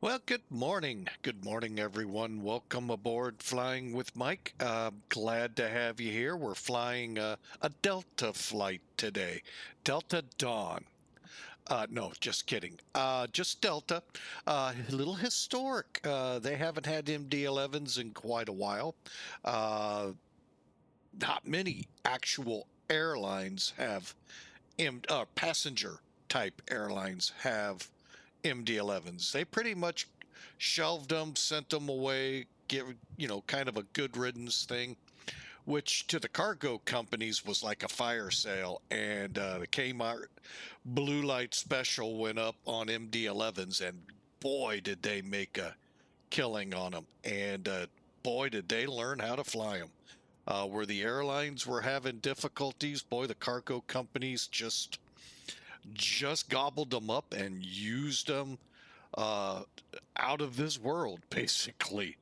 Well, good morning. Good morning, everyone. Welcome aboard Flying with Mike. Glad to have you here. We're flying a Delta flight today, Delta Dawn. No, just kidding. Just Delta. A little historic. They haven't had MD-11s in quite a while. Uh, Not many actual airlines have passenger type airlines have MD-11s. They pretty much shelved them, sent them away, give kind of a good riddance thing, which to the cargo companies was like a fire sale. And the Kmart blue light special went up on MD-11s, and boy, did they make a killing on them. And boy, did they learn how to fly them. Where the airlines were having difficulties, boy, the cargo companies just gobbled them up and used them uh, out of this world, basically.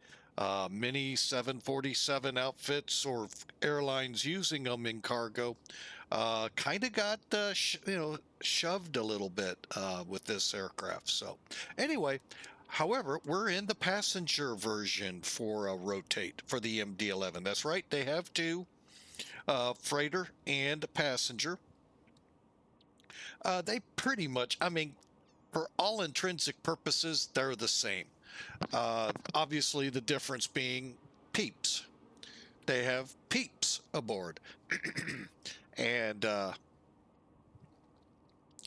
Many 747 outfits or airlines using them in cargo kind of got shoved a little bit with this aircraft. So anyway, however, we're in the passenger version for rotate for the MD-11. That's right, they have two, freighter and passenger. They pretty much, I mean, for all intrinsic purposes, they're the same. Obviously, the difference being peeps. They have peeps aboard. And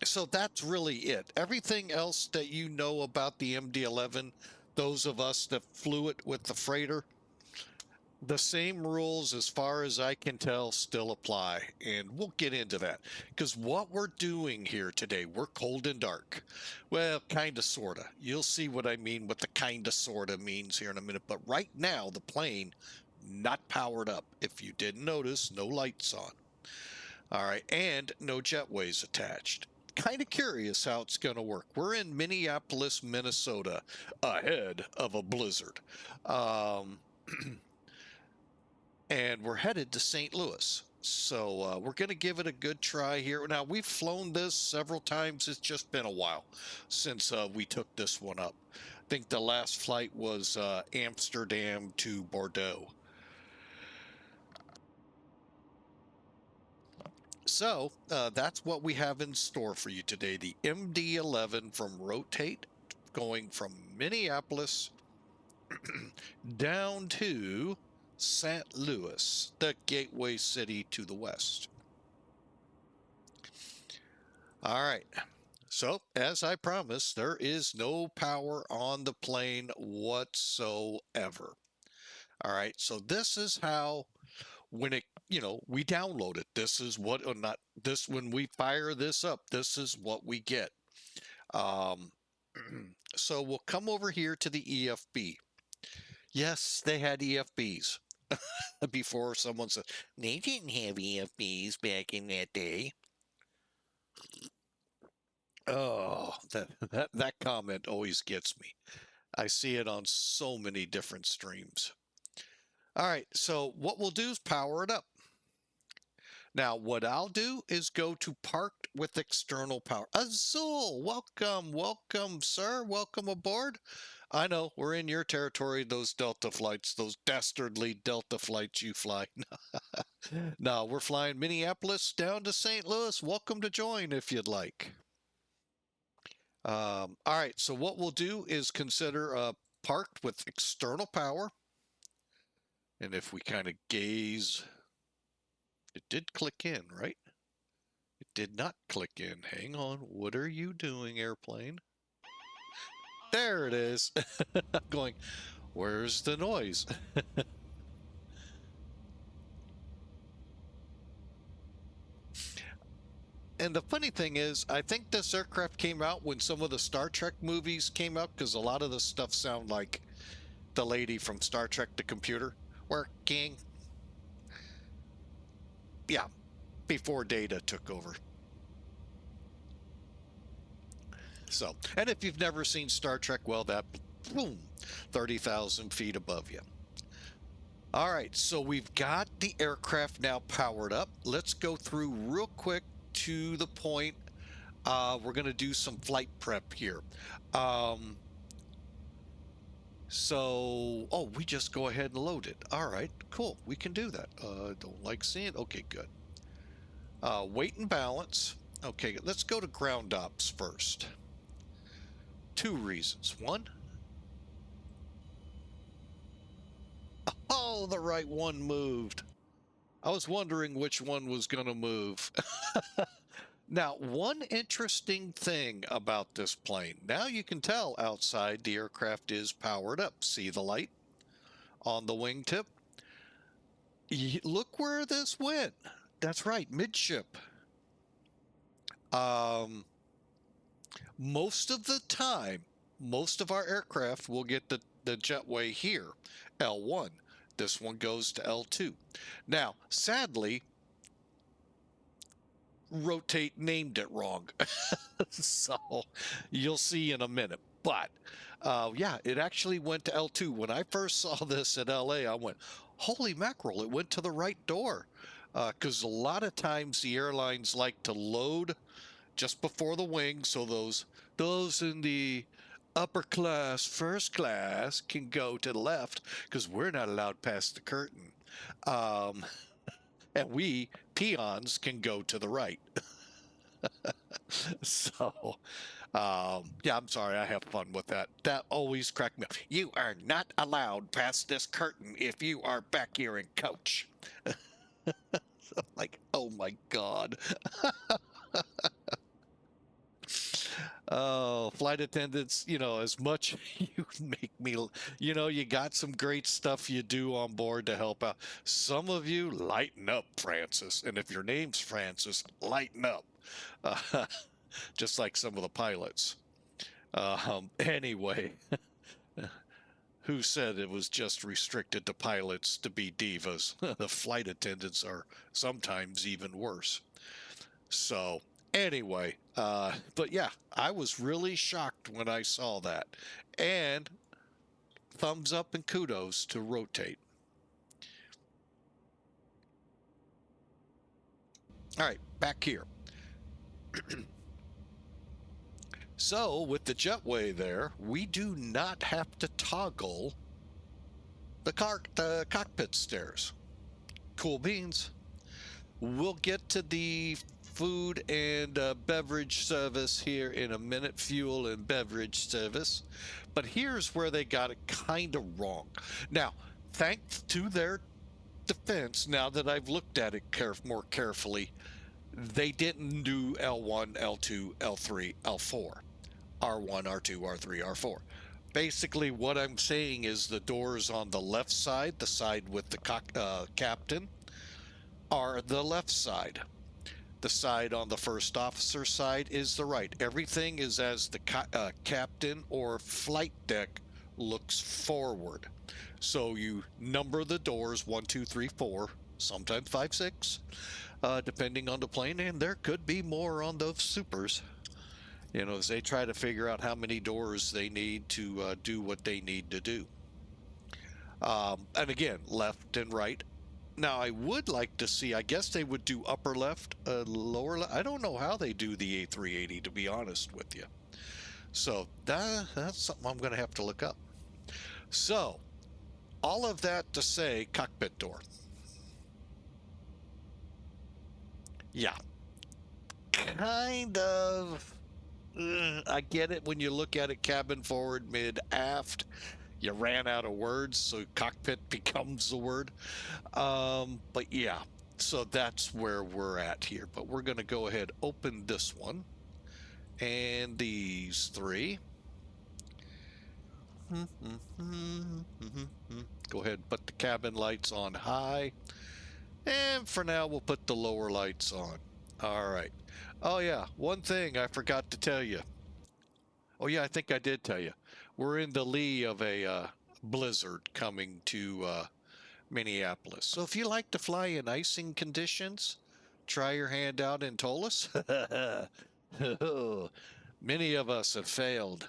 so that's really it. Everything else that you know about the MD-11, those of us that flew it with the freighter, the same rules, as far as I can tell, still apply. And we'll get into that because what we're doing here today, we're cold and dark. Well, kind of, sort of. You'll see what I mean, what the kind of, sort of means here in a minute. But right now, the plane not powered up. If you didn't notice, no lights on. All right, and no jetways attached. Kind of curious how it's going to work. We're in Minneapolis, Minnesota, ahead of a blizzard. Um, and we're headed to St. Louis. So we're going to give it a good try here. Now, we've flown this several times. It's just been a while since we took this one up. I think the last flight was Amsterdam to Bordeaux. So that's what we have in store for you today. The MD-11 from Rotate, going from Minneapolis down to St. Louis, the gateway city to the west. All right. So, as I promised, there is no power on the plane whatsoever. All right. So, this is how, when we download it, this is what, or not this, when we fire this up, this is what we get. Um, so, we'll come over here to the EFB. Yes, they had EFBs before someone said they didn't have EFBs back in that day. Oh, that comment always gets me. I see it on so many different streams. All right, so what we'll do is power it up. Now, what I'll do is go to parked with external power. Azul, welcome, welcome, sir. Welcome aboard. I know we're in your territory, those Delta flights, those dastardly Delta flights you fly. No, we're flying Minneapolis down to St. Louis. Welcome to join if you'd like. All right, so what we'll do is consider parked with external power. And if we kind of gaze, it did click in, right? It did not click in. Hang on. What are you doing, airplane? There it is. I'm going, where's the noise? And the funny thing is, I think this aircraft came out when some of the Star Trek movies came out, because a lot of the stuff sound like the lady from Star Trek The Computer. Working. Yeah, before Data took over. So, and if you've never seen Star Trek, well, that, boom, 30,000 feet above you. All right, so we've got the aircraft now powered up. Let's go through real quick to the point. We're going to do some flight prep here. So, oh, we just go ahead and load it. All right, cool. We can do that. Don't like seeing it. Okay, good. Weight and balance. Okay, let's go to ground ops first. Two reasons. One, oh, the right one moved. I was wondering which one was going to move. Now, one interesting thing about this plane. Now you can tell outside the aircraft is powered up. See the light on the wingtip? Look where this went. That's right, midship. Um, most of the time, most of our aircraft will get the jetway here, L1. This one goes to L2. Now, sadly, Rotate named it wrong. So you'll see in a minute. But yeah, it actually went to L2. When I first saw this at LA, I went, holy mackerel, it went to the right door. Because a lot of times the airlines like to load just before the wing, so those in the upper class, first class, can go to the left because we're not allowed past the curtain. And we peons can go to the right. So, yeah, I'm sorry. I have fun with that. That always cracked me up. You are not allowed past this curtain if you are back here in coach. Like, oh my God. Oh, flight attendants, as much you make me, you got some great stuff you do on board to help out. Some of you lighten up, Francis. And if your name's Francis, lighten up. Uh, just like some of the pilots. Anyway, who said it was just restricted to pilots to be divas? The flight attendants are sometimes even worse. So, anyway, but yeah, I was really shocked when I saw that. And thumbs up and kudos to Rotate. All right, back here. So with the jetway there, we do not have to toggle the cockpit stairs. Cool beans. We'll get to the food and beverage service here in a minute, fuel and beverage service. But here's where they got it kind of wrong. Now, thanks to their defense, now that I've looked at it more carefully, they didn't do L1, L2, L3, L4. R1, R2, R3, R4. Basically, what I'm saying is the doors on the left side, the side with the captain, are the left side. The side on the first officer side is the right. Everything is as the captain or flight deck looks forward. So you number the doors 1, 2, 3, 4, sometimes 5, 6, depending on the plane, and there could be more on those supers. As they try to figure out how many doors they need to do what they need to do. And again, left and right. Now, I would like to see, I guess they would do upper left, lower left. I don't know how they do the A380, to be honest with you. So that's something I'm going to have to look up. So, all of that to say, cockpit door. Yeah. Kind of. I get it when you look at it cabin forward, mid, aft. You ran out of words, so cockpit becomes the word. But yeah, so that's where we're at here. But we're going to go ahead, open this one and these three. Go ahead and put the cabin lights on high. And for now, we'll put the lower lights on. All right. Oh, yeah. One thing I forgot to tell you. Oh, yeah, I think I did tell you. We're in the lee of a blizzard coming to Minneapolis. So if you like to fly in icing conditions, try your hand out in Int'l. Many of us have failed.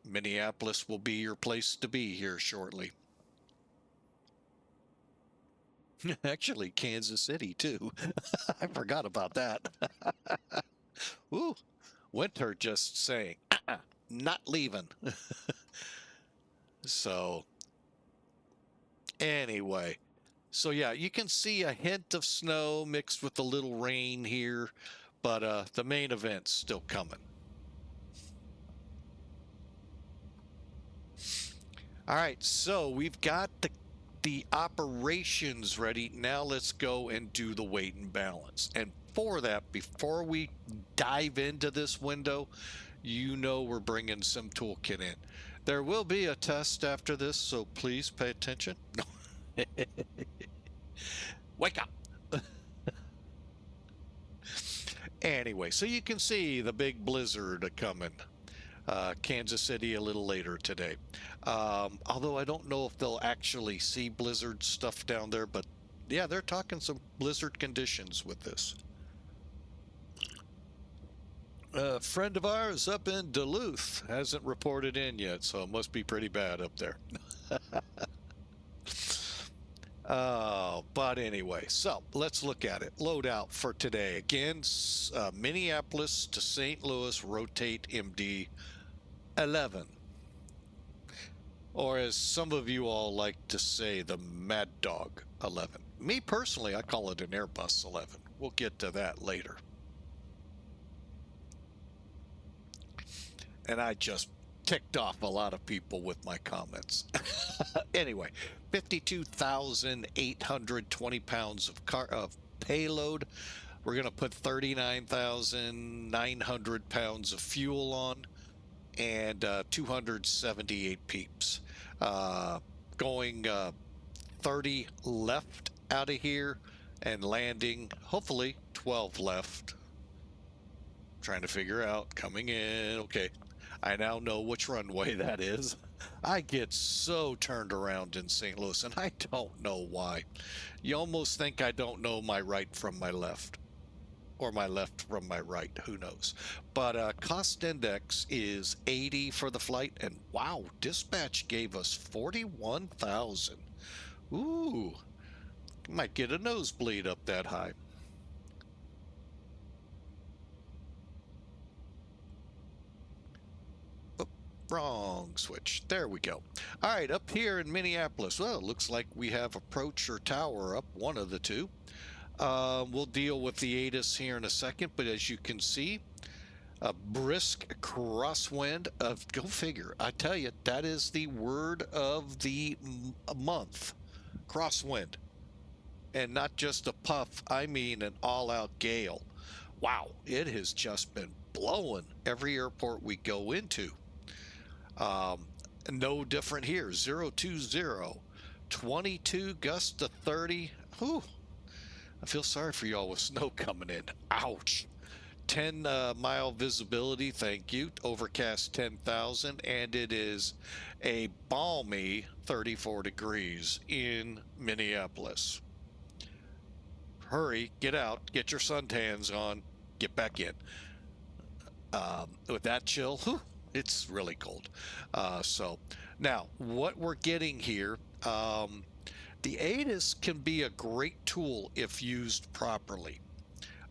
Minneapolis will be your place to be here shortly. Actually, Kansas City, too. I forgot about that. Ooh, winter just saying, not leaving. So anyway, so yeah, you can see a hint of snow mixed with a little rain here, but the main event's still coming. All right, so we've got the operations ready. Now let's go and do the weight and balance. And for that, before we dive into this window, you know we're bringing some toolkit in. There will be a test after this, so please pay attention. Wake up. Anyway, so you can see the big blizzard coming. Kansas City a little later today. Although I don't know if they'll actually see blizzard stuff down there, but yeah, they're talking some blizzard conditions with this. A friend of ours up in Duluth hasn't reported in yet, so it must be pretty bad up there. But anyway, so let's look at it. Loadout for today. Again, Minneapolis to St. Louis, rotate MD-11. Or as some of you all like to say, the Mad Dog 11. Me personally, I call it an Airbus 11. We'll get to that later. And I just ticked off a lot of people with my comments. Anyway, 52,820 pounds of payload. We're going to put 39,900 pounds of fuel on and 278 peeps. Going 30 left out of here and landing, hopefully 12 left. Trying to figure out, coming in, okay. I now know which runway that is. I get so turned around in St. Louis, and I don't know why. You almost think I don't know my right from my left, or my left from my right, who knows. But cost index is 80 for the flight, and wow, dispatch gave us 41,000. Ooh, might get a nosebleed up that high. Wrong switch. There we go. All right, up here in Minneapolis, well, it looks like we have approach or tower up, one of the two. We'll deal with the ATIS here in a second, but as you can see, a brisk crosswind of, go figure, I tell you, that is the word of the month, crosswind. And not just a puff, I mean an all-out gale. Wow, it has just been blowing every airport we go into. No different here. 020, 22 gusts to 30. Whew. I feel sorry for y'all with snow coming in. Ouch. 10-mile visibility. Thank you. Overcast 10,000, and it is a balmy 34 degrees in Minneapolis. Hurry, get out, get your suntans on, get back in. With that chill, whew, it's really cold. So now what we're getting here, the ATIS can be a great tool if used properly.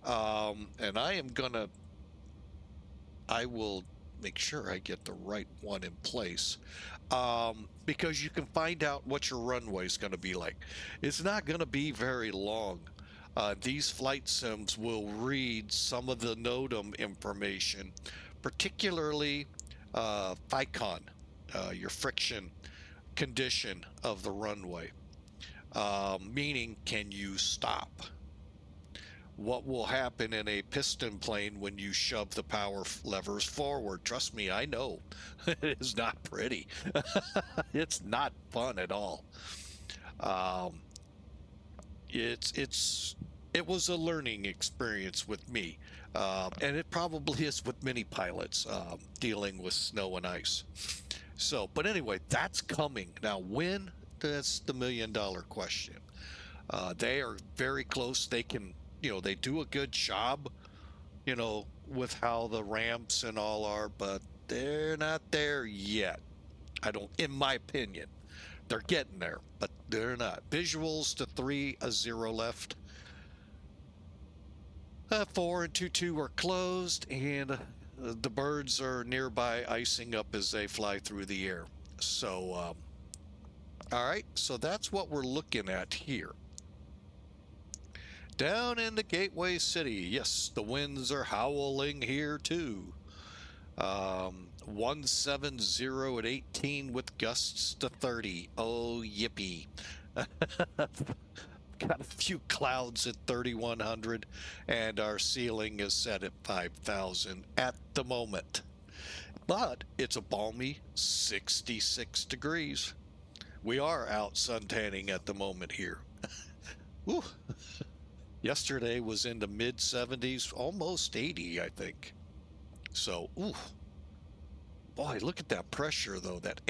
And I will make sure I get the right one in place, because you can find out what your runway is going to be like. It's not going to be very long. These flight sims will read some of the NOTAM information, particularly FICON, your friction condition of the runway, meaning can you stop? What will happen in a piston plane when you shove the power levers forward? Trust me, I know. It is not pretty. It's not fun at all. It was a learning experience with me, and it probably is with many pilots dealing with snow and ice. So, but anyway, that's coming. Now, when? That's the million-dollar question. They are very close. They can, they do a good job, with how the ramps and all are, but they're not there yet. In my opinion. They're getting there, but they're not. Visuals to 3, a 0 left. 4 and 2 are closed, and the birds are nearby icing up as they fly through the air. So All right, so that's what we're looking at here. Down in the Gateway City, yes, the winds are howling here too. 170 at 18 with gusts to 30. Oh, yippee. Got a few clouds at 3,100, and our ceiling is set at 5,000 at the moment. But it's a balmy 66 degrees. We are out suntanning at the moment here. Woo. Yesterday was in the mid 70s, almost 80, I think. So, ooh, boy, look at that pressure though. That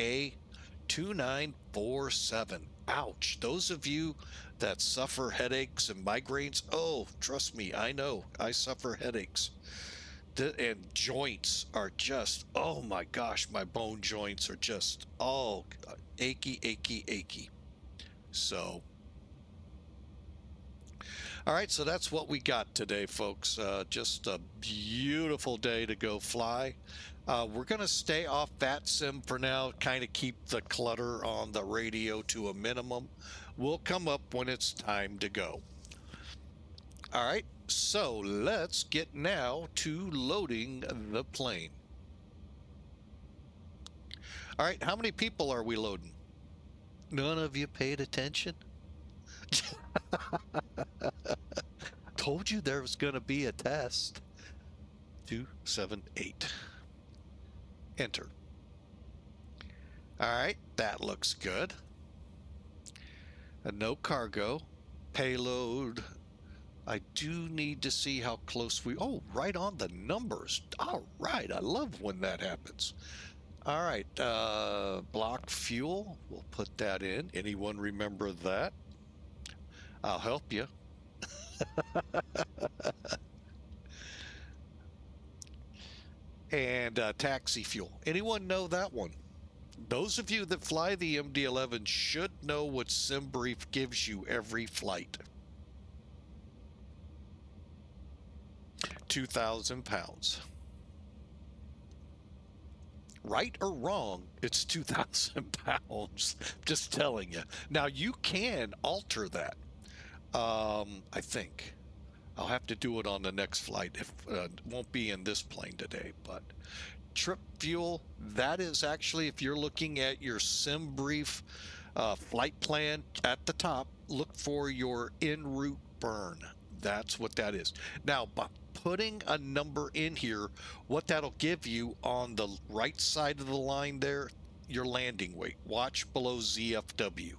A2947. Ouch. Those of you that suffer headaches and migraines, oh, trust me, I know. I suffer headaches. And joints are just, oh my gosh, my bone joints are just, oh, achy, achy, achy. So, all right, so that's what we got today, folks. Just a beautiful day to go fly. We're going to stay off VATSIM for now, kind of keep the clutter on the radio to a minimum. We'll come up when it's time to go. All right, so let's get now to loading the plane. All right, how many people are we loading? None of you paid attention? Told you there was going to be a test. 278. Enter. All right, that looks good. No cargo. Payload. I do need to see how close we... Oh, right on the numbers. All right, I love when that happens. All right, block fuel. We'll put that in. Anyone remember that? I'll help you. And taxi fuel. Anyone know that one? Those of you that fly the MD-11 should know what SimBrief gives you every flight. 2,000 pounds. Right or wrong, it's 2,000 pounds. Just telling you. Now, you can alter that. I think. I'll have to do it on the next flight. If won't be in this plane today, but trip fuel, that is actually, if you're looking at your SimBrief flight plan at the top, look for your en route burn. That's what that is. Now, by putting a number in here, what that'll give you on the right side of the line there, your landing weight. Watch below ZFW.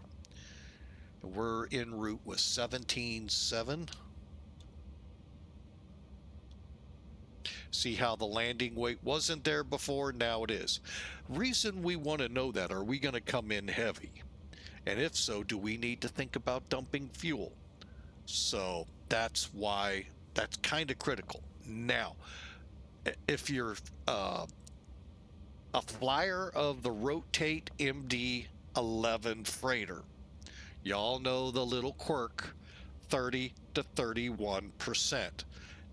We're en route with 17.7. See how the landing weight wasn't there before, now it is. Reason we want to know that, are we going to come in heavy? And if so, do we need to think about dumping fuel? So that's why that's kind of critical. Now, if you're a flyer of the Rotate MD-11 freighter, y'all know the little quirk, 30 to 31%.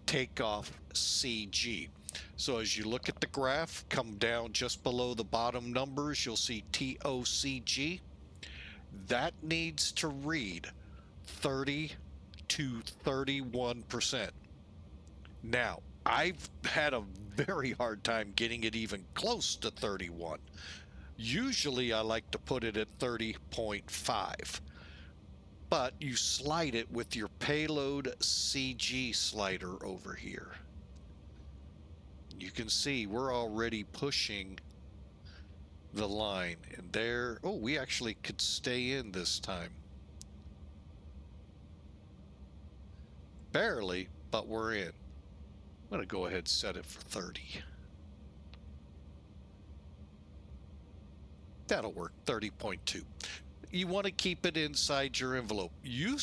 Takeoff CG. So as you look at the graph, come down just below the bottom numbers, you'll see TOCG. That needs to read 30 to 31%. Now, I've had a very hard time getting it even close to 31. Usually I like to put it at 30.5. But you slide it with your payload CG slider over here. You can see we're already pushing the line, and there, oh, we actually could stay in this time. Barely, but we're in. I'm going to go ahead and set it for 30. That'll work, 30.2. You want to keep it inside your envelope. You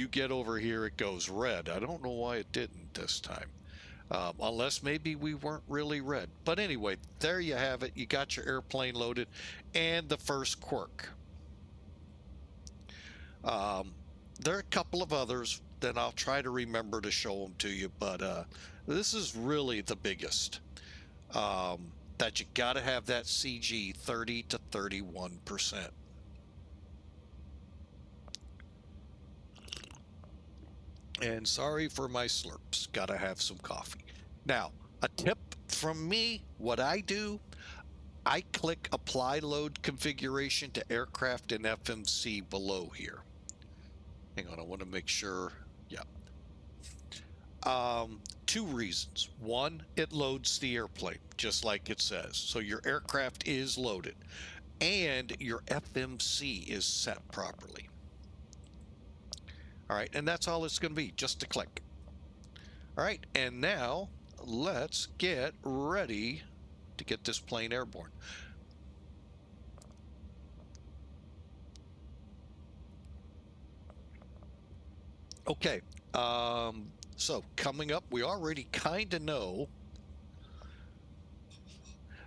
get over here, it goes red. I don't know why it didn't this time. Unless maybe we weren't really red. But anyway, there you have it. You got your airplane loaded and the first quirk. There are a couple of others that I'll try to remember to show them to you, but this is really the biggest. That you got to have that CG 30 to 31%. And sorry for my slurps. Gotta have some coffee. Now, a tip from me, what I do, I click Apply Load Configuration to Aircraft and FMC below here. Hang on, I want to make sure. Yeah. Two reasons. One, it loads the airplane, just like it says. So your aircraft is loaded. And your FMC is set properly. All right, and that's all it's going to be, just a click. All right, and now let's get ready to get this plane airborne. Okay, so coming up, we already kind of know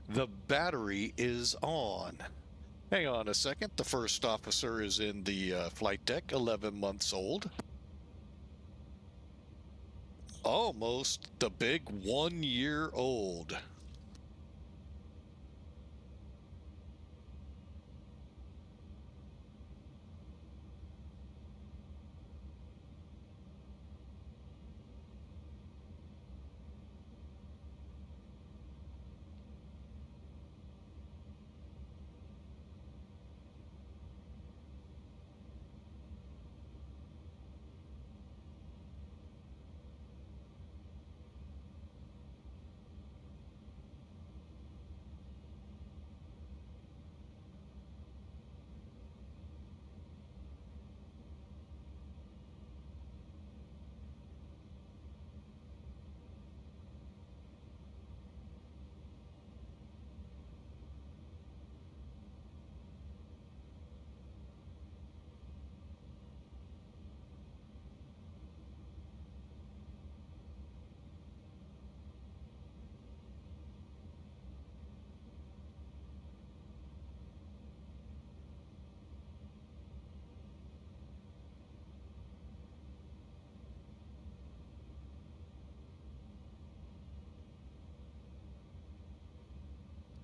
the battery is on. Hang on a second. The first officer is in the flight deck, 11 months old. Almost the big 1 year old.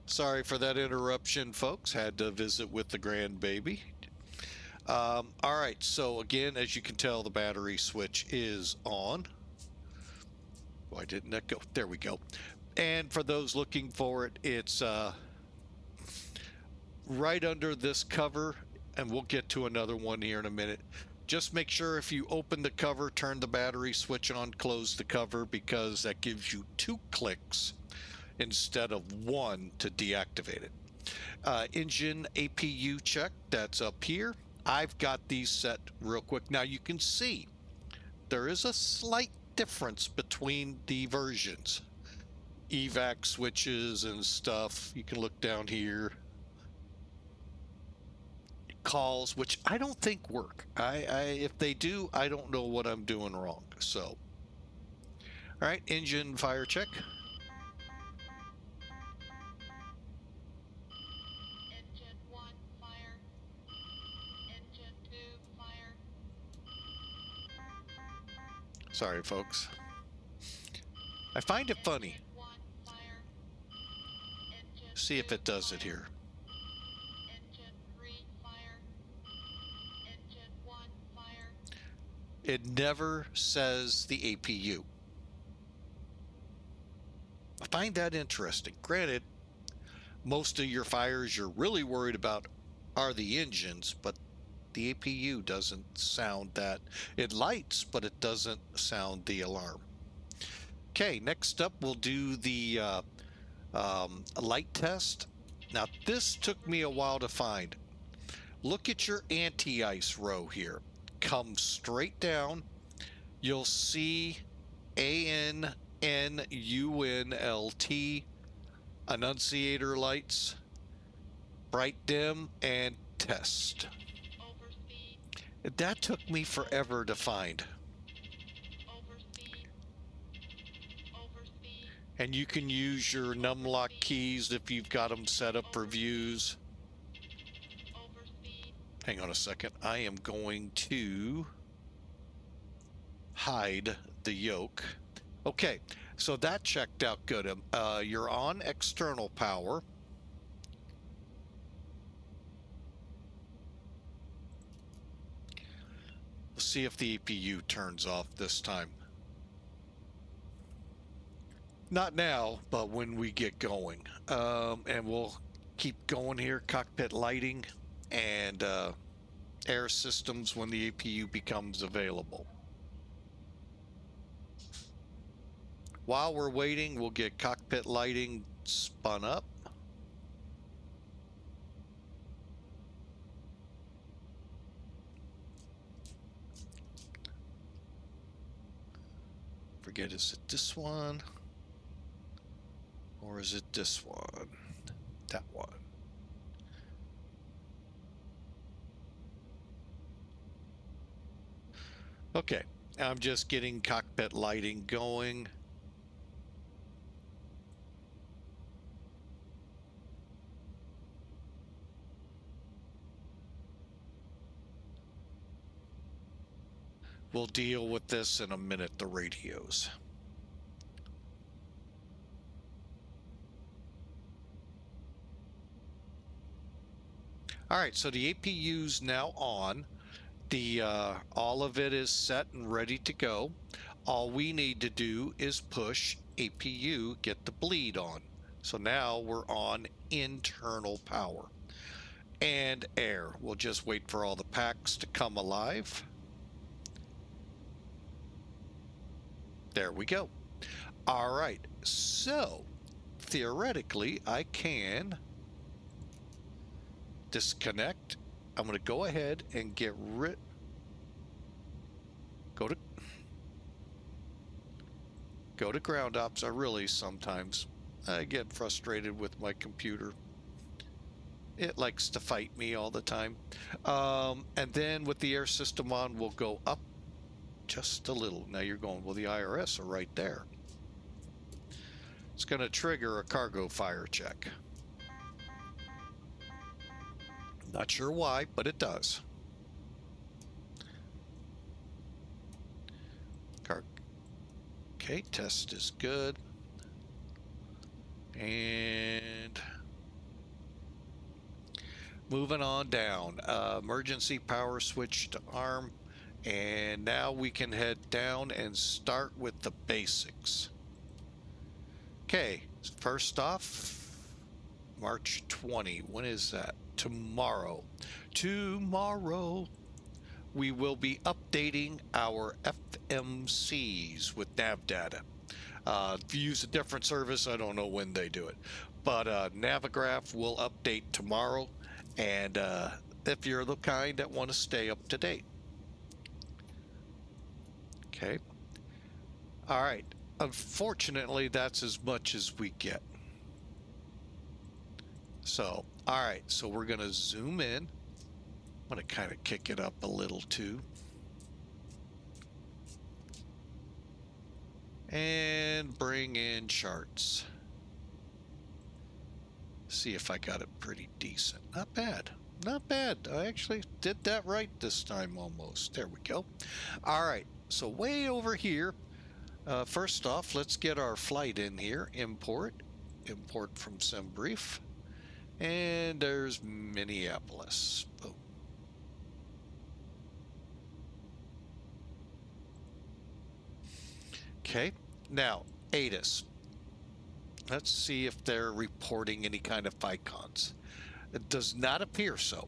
Sorry for that interruption, folks. Had to visit with the grandbaby. All right, so again, as you can tell, the battery switch is on. Why didn't that go? There we go. And for those looking for it, it's right under this cover, and we'll get to another one here in a minute. Just make sure if you open the cover, turn the battery switch on, close the cover, because that gives you 2 clicks instead of 1 to deactivate it. Engine APU check, that's up here. I've got these set real quick. Now you can see there is a slight difference between the versions. Evac switches and stuff. You can look down here. Calls, which I don't think work. If they do, I don't know what I'm doing wrong. So, all right, engine fire check. Engine 1, fire. Engine 2, fire. Sorry, folks. I find it funny. Engine 1, fire. Engine See if 2, it does it fire. here. Engine 3, fire. Engine 1, fire. It never says the APU. I find that interesting. Granted, most of your fires you're really worried about are the engines, but the APU doesn't sound that. It lights, but it doesn't sound the alarm. Okay, next up we'll do the light test. Now this took me a while to find. Look at your anti-ice row here. Come straight down. You'll see ANNUNLT, annunciator lights, bright dim, and test. Overspeed. That took me forever to find. Overspeed. Overspeed. And you can use your numlock keys if you've got them set up for views. Overspeed. Hang on a second. I am going to hide the yoke. Okay, so that checked out good. You're on external power. see if the APU turns off this time. Not now, but when we get going. And we'll keep going here. Cockpit lighting and air systems when the APU becomes available. While we're waiting, we'll get cockpit lighting spun up. Forget, is it this one? Or is it this one? That one. Okay, I'm just getting cockpit lighting going. We'll deal with this in a minute, the radios. All right, so the APU's now on. All of it is set and ready to go. All we need to do is push APU, get the bleed on. So now we're on internal power and air. We'll just wait for all the packs to come alive. There we go. All right, so theoretically I can disconnect. I'm going to go ahead and get rid. Go to ground ops. Sometimes I get frustrated with my computer. It likes to fight me all the time. And then with the air system on, we'll go up just a little. Now you're going, well, the IRS are right there. It's going to trigger a cargo fire check. Not sure why, but it does. Okay, test is good. And moving on down. Emergency power switch to arm. And now we can head down and start with the basics. Okay, first off, March 20. When is that? Tomorrow. Tomorrow we will be updating our FMCs with nav data. If you use a different service, I don't know when they do it, but Navigraph will update tomorrow, and if you're the kind that want to stay up to date. Okay. All right. Unfortunately, that's as much as we get. So, all right. So we're going to zoom in. I'm going to kind of kick it up a little too. And bring in charts. See if I got it pretty decent. Not bad. Not bad. I actually did that right this time almost. There we go. All right. So way over here, first off, let's get our flight in here. Import from SimBrief. And there's Minneapolis. Boom. Okay, now ATIS. Let's see if they're reporting any kind of FICONs. It does not appear so.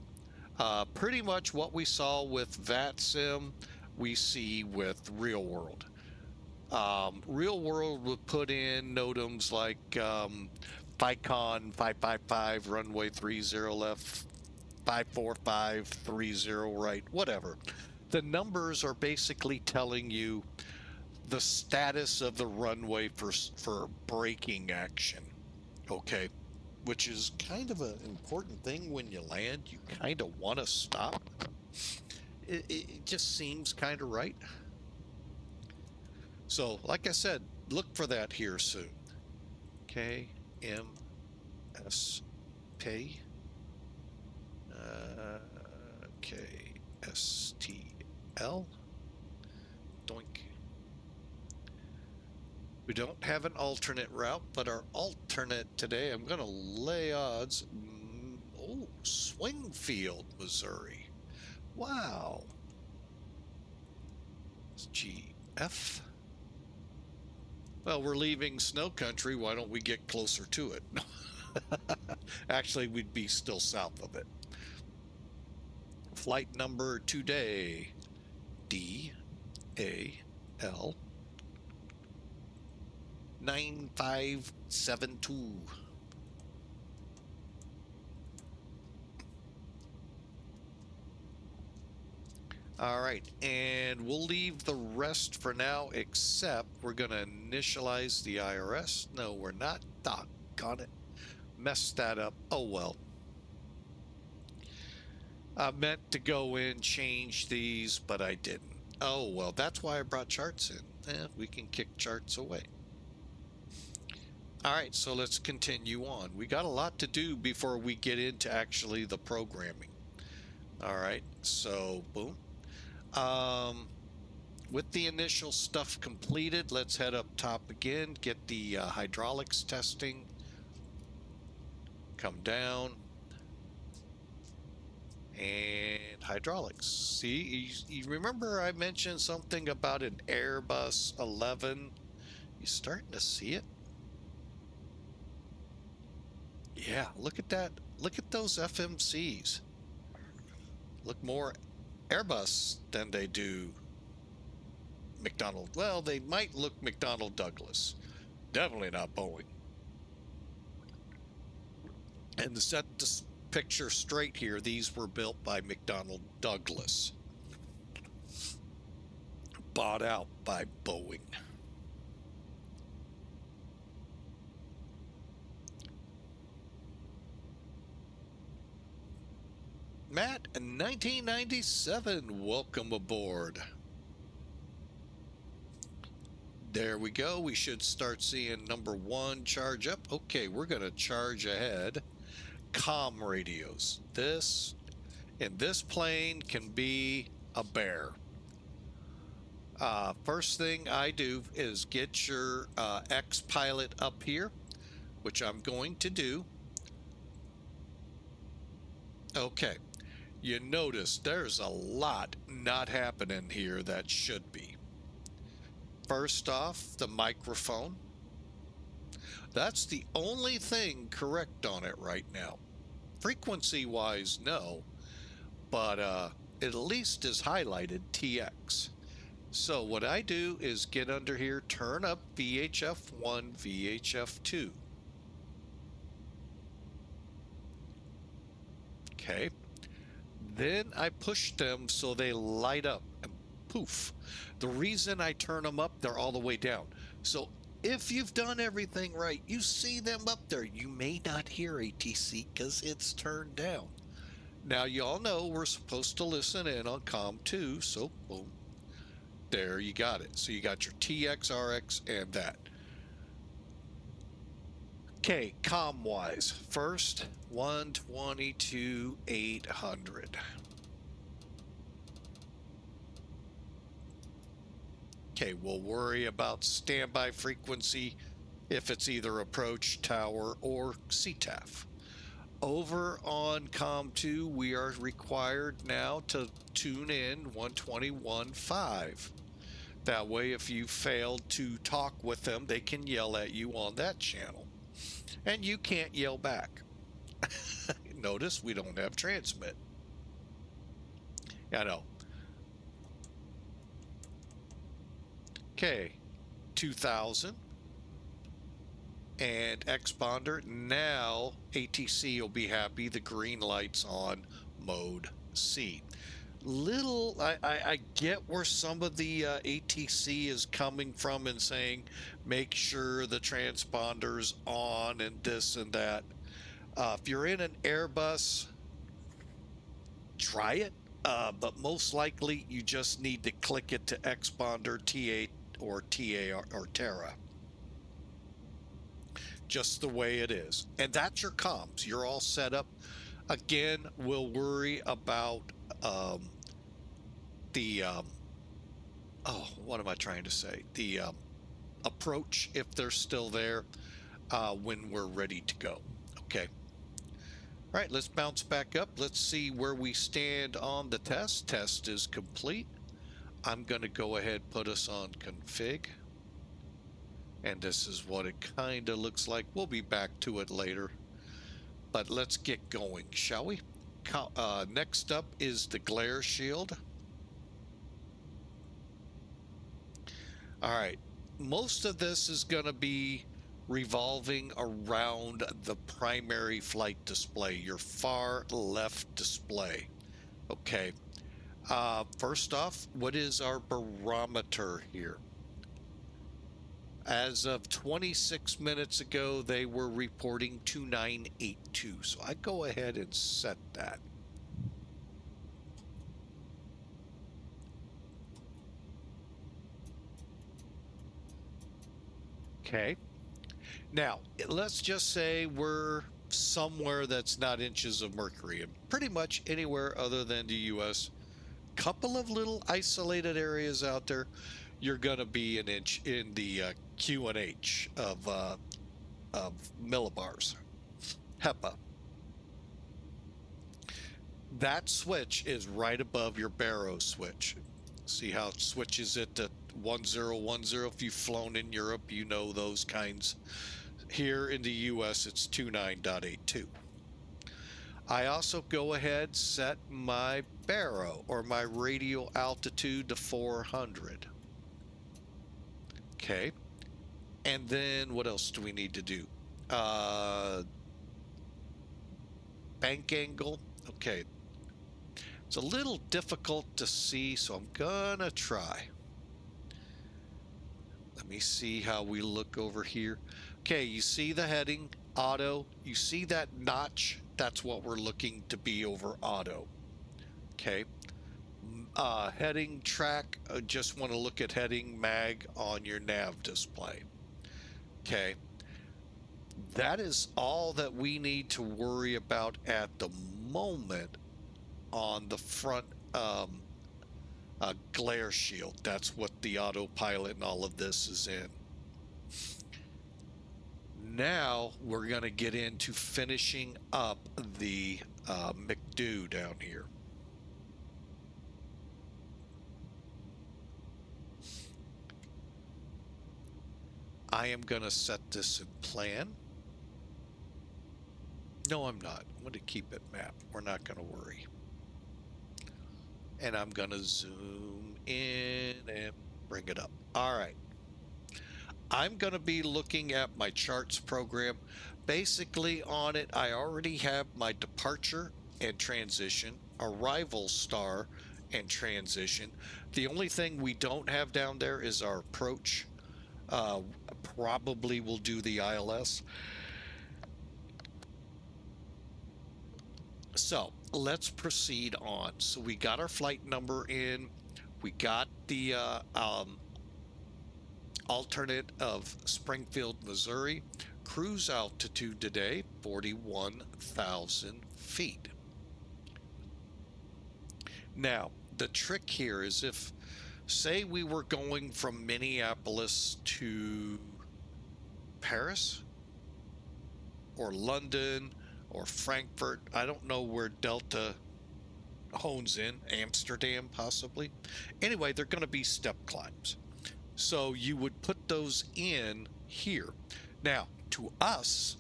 Pretty much what we saw with VATSIM, we see with Real World. Real World would put in NOTAMs like FICON 555, runway 30 left, 545, 30 right, whatever. The numbers are basically telling you the status of the runway for braking action. Okay, which is kind of an important thing when you land. You kind of want to stop. It just seems kind of right. So, like I said, look for that here soon. KMSP KSTL. Doink. We don't have an alternate route, but our alternate today, I'm going to lay odds. Oh, Swingfield, Missouri. Wow. GF. Well, we're leaving snow country. Why don't we get closer to it? Actually, we'd be still south of it. Flight number today, DAL 9572. All right, and we'll leave the rest for now, except we're going to initialize the IRS. No, we're not. Doggone it. Messed that up. Oh, well. I meant to go in, change these, but I didn't. Oh, well, that's why I brought charts in. We can kick charts away. All right, so let's continue on. We got a lot to do before we get into actually the programming. All right, so boom. With the initial stuff completed, let's head up top again, get the hydraulics testing. Come down. And hydraulics. See, you remember I mentioned something about an Airbus 11? You starting to see it? Yeah, look at that. Look at those FMCs. Look more Airbus than they do McDonnell. Well, they might look McDonnell Douglas. Definitely not Boeing. And to set this picture straight here, these were built by McDonnell Douglas. Bought out by Boeing. Matt, in 1997, welcome aboard. There we go. We should start seeing number 1 charge up. Okay, we're going to charge ahead. Comm radios. This, in this plane, can be a bear. First thing I do is get your X pilot up here, which I'm going to do. Okay. You notice there's a lot not happening here that should be. First off, the microphone. That's the only thing correct on it right now. Frequency-wise, no, but it at least is highlighted TX. So what I do is get under here, turn up VHF1, VHF2. Okay. Then I push them so they light up and poof. The reason I turn them up, they're all the way down. So if you've done everything right, you see them up there. You may not hear ATC because it's turned down. Now you all know we're supposed to listen in on COM 2, so boom. There you got it. So you got your TX, RX, and that. Okay, COM-wise. First, 122,800. Okay, we'll worry about standby frequency if it's either approach, tower, or CTAF. Over on COM2, we are required now to tune in 121.5. That way, if you failed to talk with them, they can yell at you on that channel. And you can't yell back. Notice we don't have transmit. I know. Okay, 2000 and exponder. Now ATC will be happy. The green light's on mode C. I get where some of the ATC is coming from and saying make sure the transponder's on and this and that. If you're in an Airbus, try it. But most likely you just need to click it to exponder, TA or TA or Terra. Just the way it is. And that's your comms. You're all set up. Again, we'll worry about what am I trying to say? The approach, if they're still there, when we're ready to go. Okay. All right, let's bounce back up. Let's see where we stand on the test. Test is complete. I'm going to go ahead and put us on config. And this is what it kind of looks like. We'll be back to it later. But let's get going, shall we? Next up is the glare shield. All right. Most of this is going to be revolving around the primary flight display, your far left display. Okay. First off, what is our barometer here? As of 26 minutes ago, they were reporting 2982. So I go ahead and set that. Okay. Now, let's just say we're somewhere that's not inches of mercury, and pretty much anywhere other than the US. Couple of little isolated areas out there, you're going to be an inch in the QNH of millibars, HEPA. That switch is right above your baro switch. See how it switches it to 1010? If you've flown in Europe, you know those kinds. Here in the US, it's 29.82. I also go ahead, set my baro or my radial altitude to 400. Okay. And then what else do we need to do? Bank angle. Okay. It's a little difficult to see, so I'm gonna try. Let me see how we look over here. Okay, you see the heading, auto. You see that notch? That's what we're looking to be over auto. Okay. Heading track, just want to look at heading mag on your nav display. Okay. That is all that we need to worry about at the moment on the front glare shield. That's what the autopilot and all of this is in. Now we're going to get into finishing up the McDo down here. I am going to set this in plan. No, I'm not. I'm going to keep it map. We're not going to worry. And I'm going to zoom in and bring it up. All right. I'm going to be looking at my charts program. Basically on it, I already have my departure and transition, arrival star and transition. The only thing we don't have down there is our approach. Probably will do the ILS. So let's proceed on. So we got our flight number in. We got the alternate of Springfield, Missouri. Cruise altitude today, 41,000 feet. Now, the trick here is if, say we were going from Minneapolis to Paris or London or Frankfurt. I don't know where Delta hones in, Amsterdam possibly. Anyway, they're going to be step climbs. So you would put those in here. Now, to us,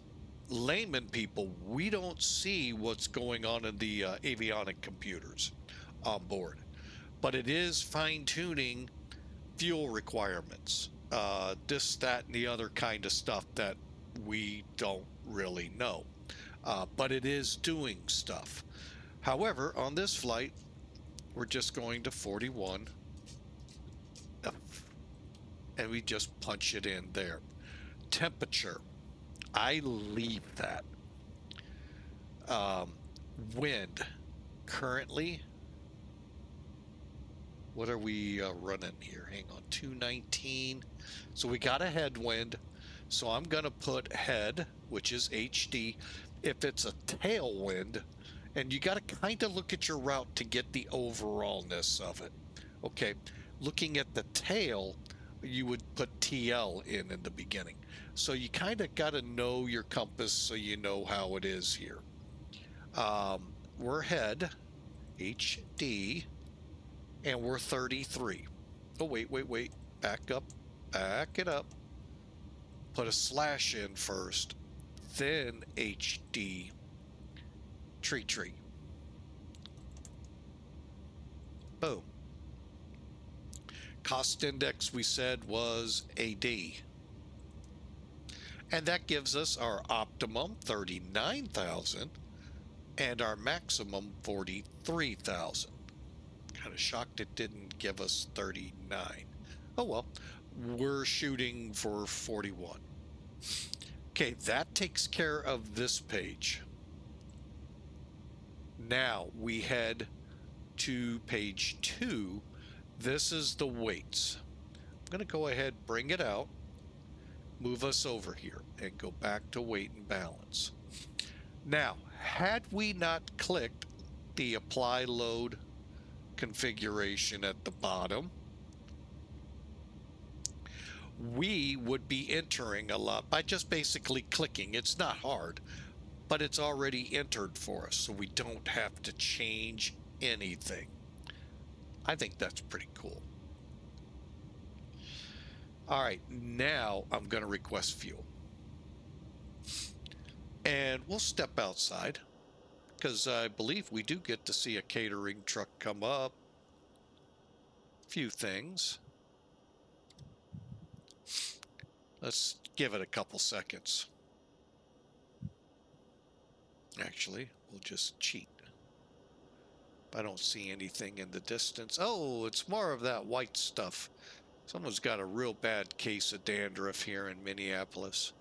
layman people, we don't see what's going on in the avionic computers on board. But it is fine-tuning fuel requirements, this, that, and the other kind of stuff that we don't really know. But it is doing stuff. However, on this flight, we're just going to 41. And we just punch it in there. Temperature, I leave that. Wind, currently, what are we running here? Hang on, 219. So we got a headwind. So I'm going to put head, which is HD. If it's a tailwind, and you got to kind of look at your route to get the overallness of it. Okay, looking at the tail, you would put TL in the beginning. So you kind of got to know your compass so you know how it is here. We're head, HD, and we're 33. Oh, wait. Back up. Back it up. Put a slash in first. Then HD. Tree. Boom. Cost index we said was AD. And that gives us our optimum 39,000 and our maximum 43,000. Kind of shocked it didn't give us 39. Oh well, we're shooting for 41. Okay, that takes care of this page. Now we head to page 2. This is the weights. I'm going to go ahead, bring it out, move us over here, and go back to weight and balance. Now, had we not clicked the apply load configuration at the bottom, we would be entering a lot by just basically clicking. It's not hard, but it's already entered for us, so we don't have to change anything. I think that's pretty cool. All right, now I'm going to request fuel. And we'll step outside because I believe we do get to see a catering truck come up. Few things. Let's give it a couple seconds. Actually, we'll just cheat. I don't see anything in the distance. Oh, it's more of that white stuff. Someone's got a real bad case of dandruff here in Minneapolis.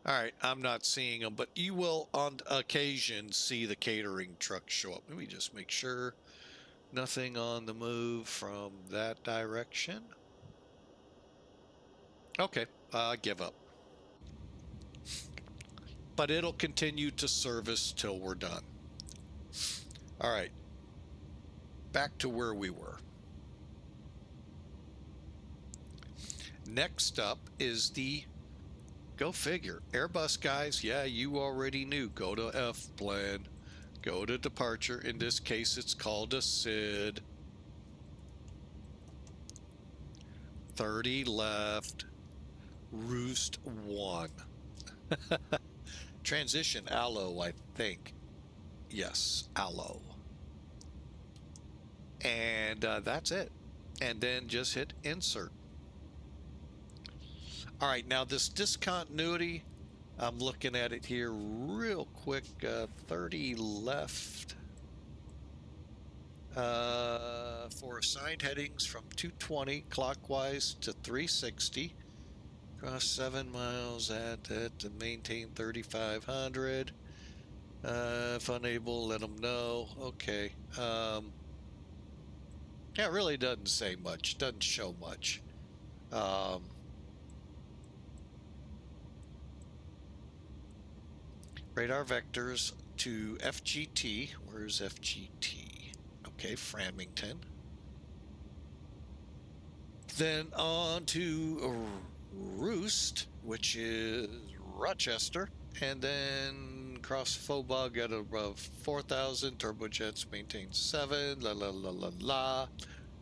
All right, I'm not seeing them, but you will on occasion see the catering truck show up. Let me just make sure nothing on the move from that direction. Okay, give up. But it'll continue to service till we're done. All right, back to where we were. Next up is the, go figure, Airbus guys. Yeah, you already knew. Go to F plan, go to departure. In this case, it's called a SID. 30 left, roost 1. Transition allo, I think. Yes, allo. And that's it. And then just hit insert. All right, now this discontinuity, I'm looking at it here real quick. 30 left for assigned headings from 220 clockwise to 360. Cross 7 miles at it to maintain 3,500. If unable, let them know. Okay. Yeah, it really doesn't say much. Doesn't show much. Radar vectors to FGT. Where's FGT? Okay, Framington. Then on to Roost, which is Rochester. And then cross Fobog at above 4,000. Turbojets maintain 7. La la la la la.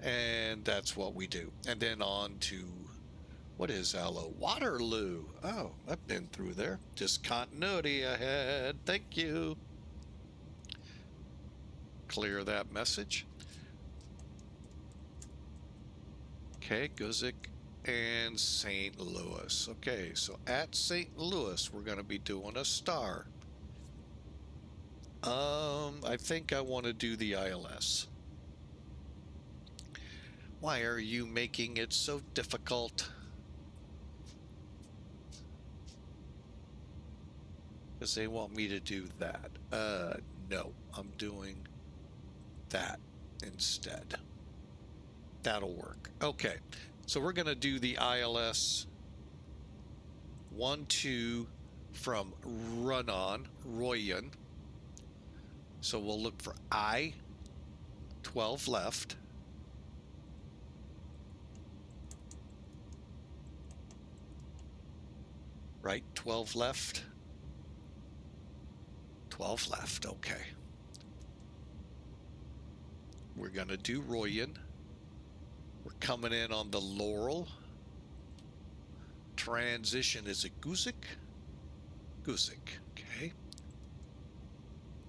And that's what we do. And then on to, what is Allo? Waterloo. Oh, I've been through there. Discontinuity ahead. Thank you. Clear that message. Okay, GUZIK and St. Louis. Okay, so at St. Louis, we're going to be doing a star. I think I want to do the ILS. Why are you making it so difficult? Because they want me to do that. No, I'm doing that instead. That'll work. Okay, so we're going to do the ILS 1-2 from run-on, Royan. So we'll look for I, 12 left. right? 12 left. 12 left, okay. We're going to do Royan. We're coming in on the Laurel. Transition is a GUZIK. GUZIK, okay.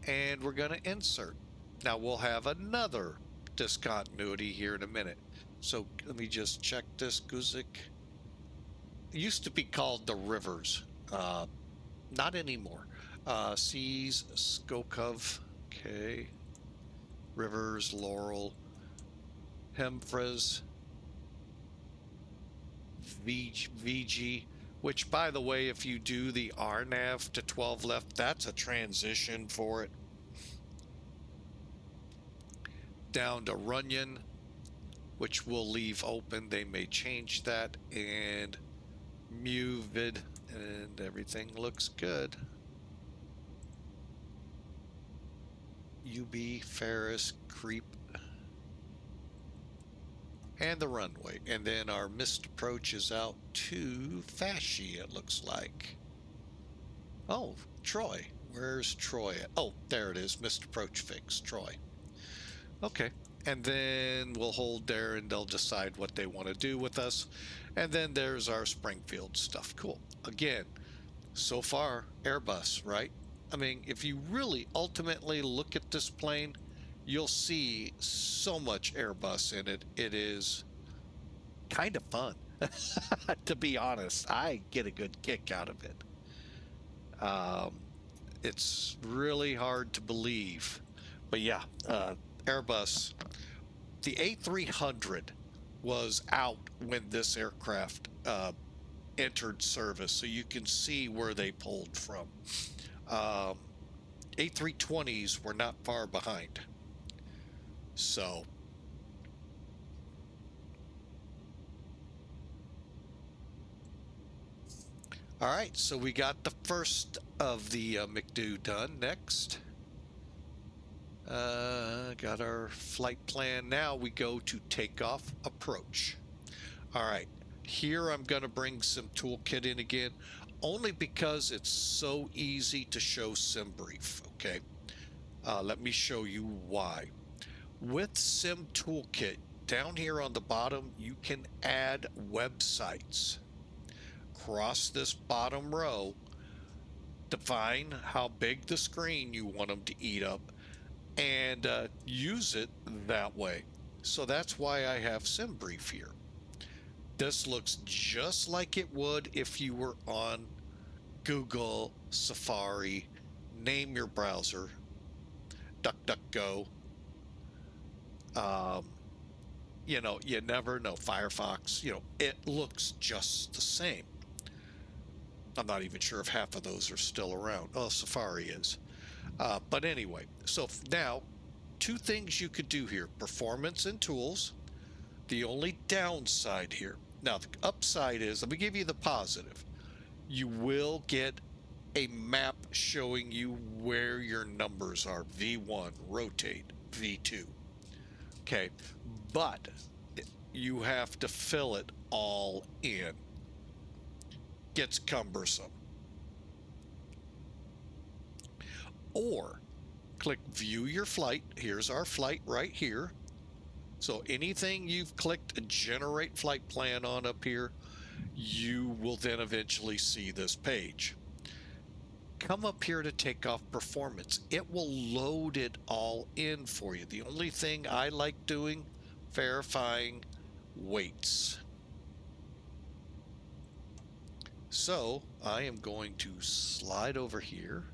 And we're going to insert. Now we'll have another discontinuity here in a minute. So let me just check this GUZIK. It used to be called the Rivers. Not anymore. Seas, Skokov, okay. Rivers, Laurel, Hemfres, VG, which, by the way, if you do the RNAV to 12 left, that's a transition for it. Down to Runyon, which we'll leave open. They may change that. And Muvid, and everything looks good. UB, Ferris, Creep, and the runway. And then our missed approach is out to Fasci, it looks like. Oh, Troy. Where's Troy at? Oh, there it is. Missed approach fix, Troy. Okay. And then we'll hold there and they'll decide what they want to do with us. And then there's our Springfield stuff. Cool. Again, so far, Airbus, right? I mean, if you really ultimately look at this plane, you'll see so much Airbus in it. It is kind of fun. To be honest, I get a good kick out of it. It's really hard to believe. But yeah, Airbus, the A300 was out when this aircraft entered service, so you can see where they pulled from. A320s were not far behind. So all right, so we got the first of the McDo done. Next, got our flight plan. Now we go to takeoff approach. All right, here I'm going to bring Sim Toolkit in again, only because it's so easy to show Sim Brief. Okay, let me show you why. With Sim Toolkit, down here on the bottom, you can add websites. Across this bottom row, define how big the screen you want them to eat up, and use it that way. So that's why I have Sim Brief here. This looks just like it would if you were on Google, Safari, name your browser, DuckDuckGo. You know, you never know, Firefox, you know, it looks just the same. I'm not even sure if half of those are still around. Oh, Safari is. But anyway, so now, two things you could do here, performance and tools. The only downside here, now the upside is, let me give you the positive. You will get a map showing you where your numbers are. V1, rotate, V2. Okay, but you have to fill it all in. Gets cumbersome. Or click view your flight. Here's our flight right here. So anything you've clicked generate flight plan on up here, you will then eventually see this page. Come up here to take off performance. It will load it all in for you. The only thing I like doing, verifying weights. So I am going to slide over here.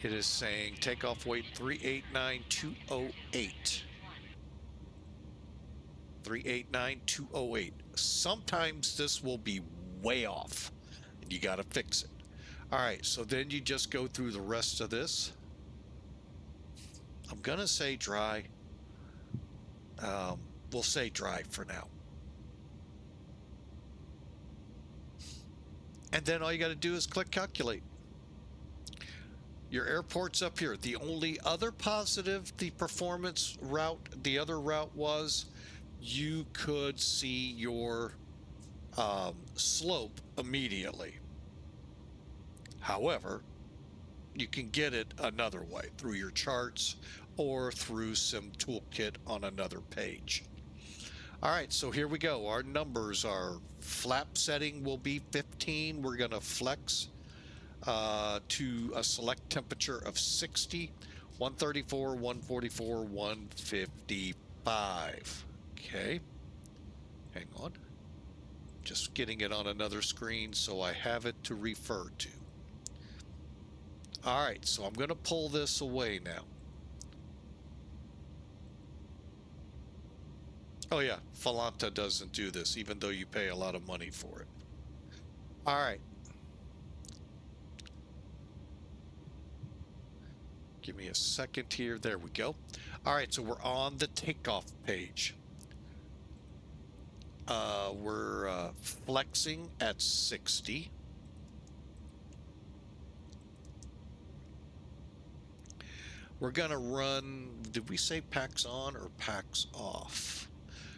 It is saying takeoff weight 389,208. 389,208. Sometimes this will be way off and you got to fix it. All right, so then you just go through the rest of this. I'm going to say dry. We'll say dry for now. And then all you got to do is click calculate. Your airport's up here. The only other positive the performance route, the other route was, you could see your slope immediately. However, you can get it another way through your charts or through some toolkit on another page. All right, so here we go. Our numbers are flap setting will be 15. We're going to flex to a select temperature of 60, 134, 144, 155. Okay, hang on. Just getting it on another screen so I have it to refer to. All right, so I'm going to pull this away now. Oh yeah, Falanta doesn't do this, even though you pay a lot of money for it. All right. Give me a second here. There we go. All right, so we're on the takeoff page. We're flexing at 60. We're gonna run, did we say packs on or packs off?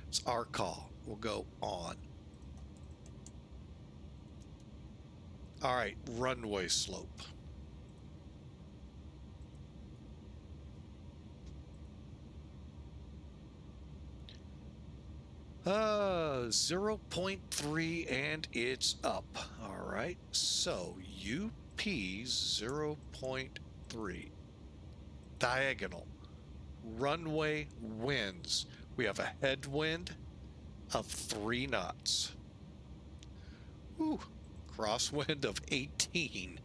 It's our call. We'll go on. All right, runway slope. Uh, 0.3 and it's up. All right, so UP 0.3. Diagonal. Runway winds. We have a headwind of 3 knots. Ooh, crosswind of 18.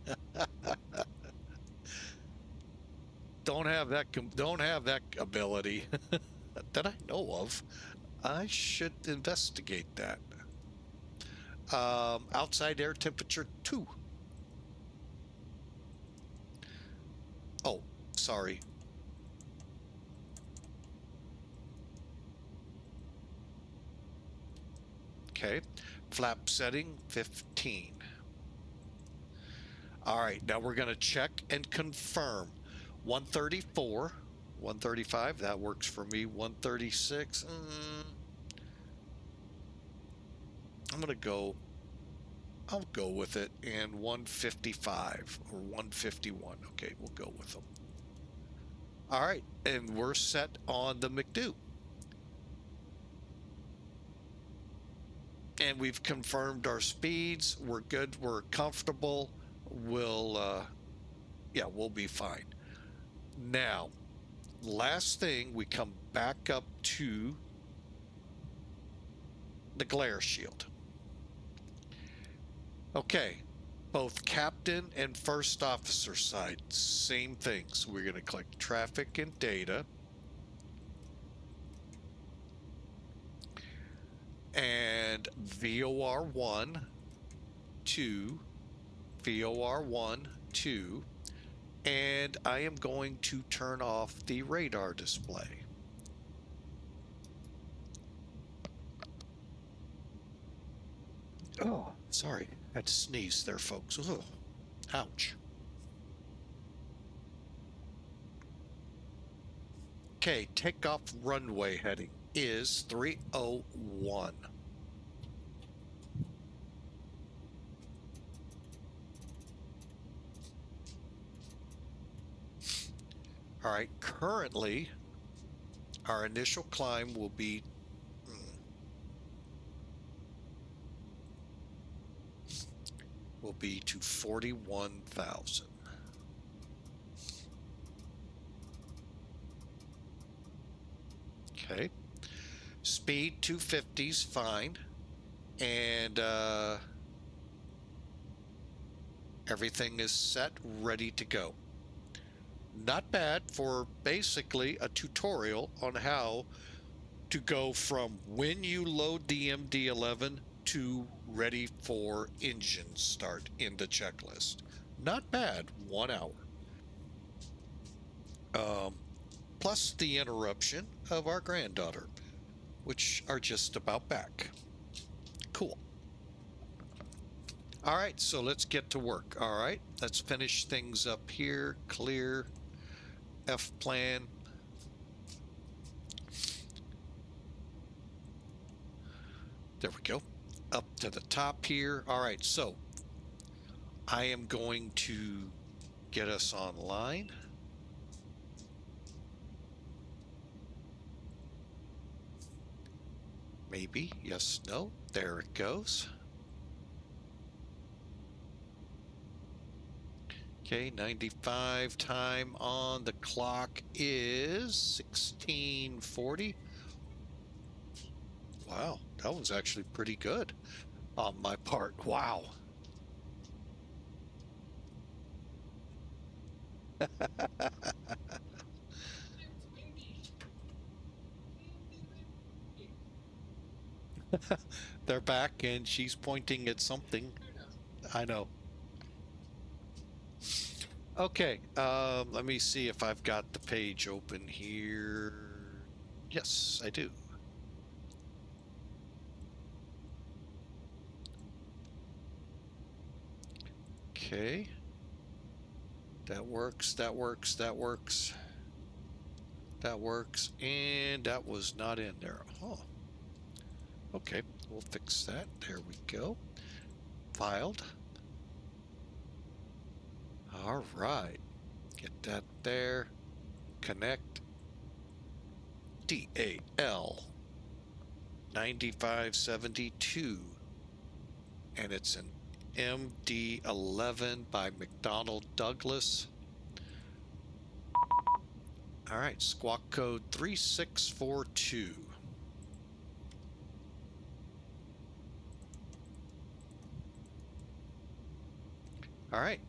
Don't have that ability that I know of. I should investigate that. Outside air temperature 2. Oh, sorry. Okay. Flap setting 15. All right, now we're going to check and confirm. 134, 135, that works for me. 136. I'll go with it. And 155 or 151. Okay, we'll go with them. All right, and we're set on the McDo. And we've confirmed our speeds. We're good. We're comfortable. We'll be fine. Now, last thing, we come back up to the glare shield. Okay, both captain and first officer side, same thing. So we're going to click traffic and data. And VOR 1, 2, VOR 1, 2, and I am going to turn off the radar display. Oh, sorry. I had to sneeze there, folks. Ugh. Ouch. Okay, takeoff runway heading is 301. All right, currently our initial climb will be to 41,000. Okay. Speed 250 is fine. And everything is set, ready to go. Not bad for basically a tutorial on how to go from when you load the MD-11 to ready for engine start in the checklist. Not bad, 1 hour. Plus the interruption of our granddaughter, which are just about back. Cool. All right, so let's get to work. All right, let's finish things up here. Clear, F plan. There we go. up to the top here. All right, so I am going to get us online. Maybe, yes, no, there it goes. Okay, 95 time on the clock is 16:40. Wow, that was actually pretty good on my part. Wow. They're back and she's pointing at something. I know. Okay, let me see if I've got the page open here. Yes, I do. Okay. That works, that works, that works. That works, and that was not in there. Oh. Okay, we'll fix that. There we go. Filed. All right. Get that there. Connect. DAL 9572. And it's an MD-11 by McDonnell Douglas. All right, squawk code 3642. All right.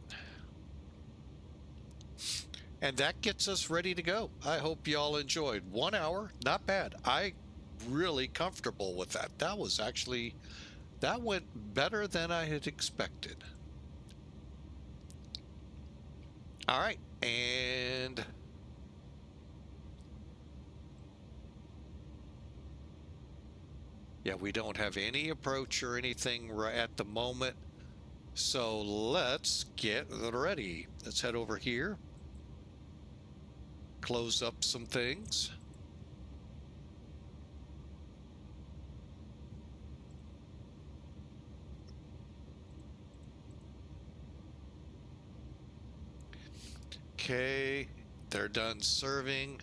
And that gets us ready to go. I hope y'all enjoyed. 1 hour, not bad. I really comfortable with that. That was actually, that went better than I had expected. All right, and yeah, we don't have any approach or anything right at the moment. So let's get ready. Let's head over here. Close up some things. Okay, they're done serving.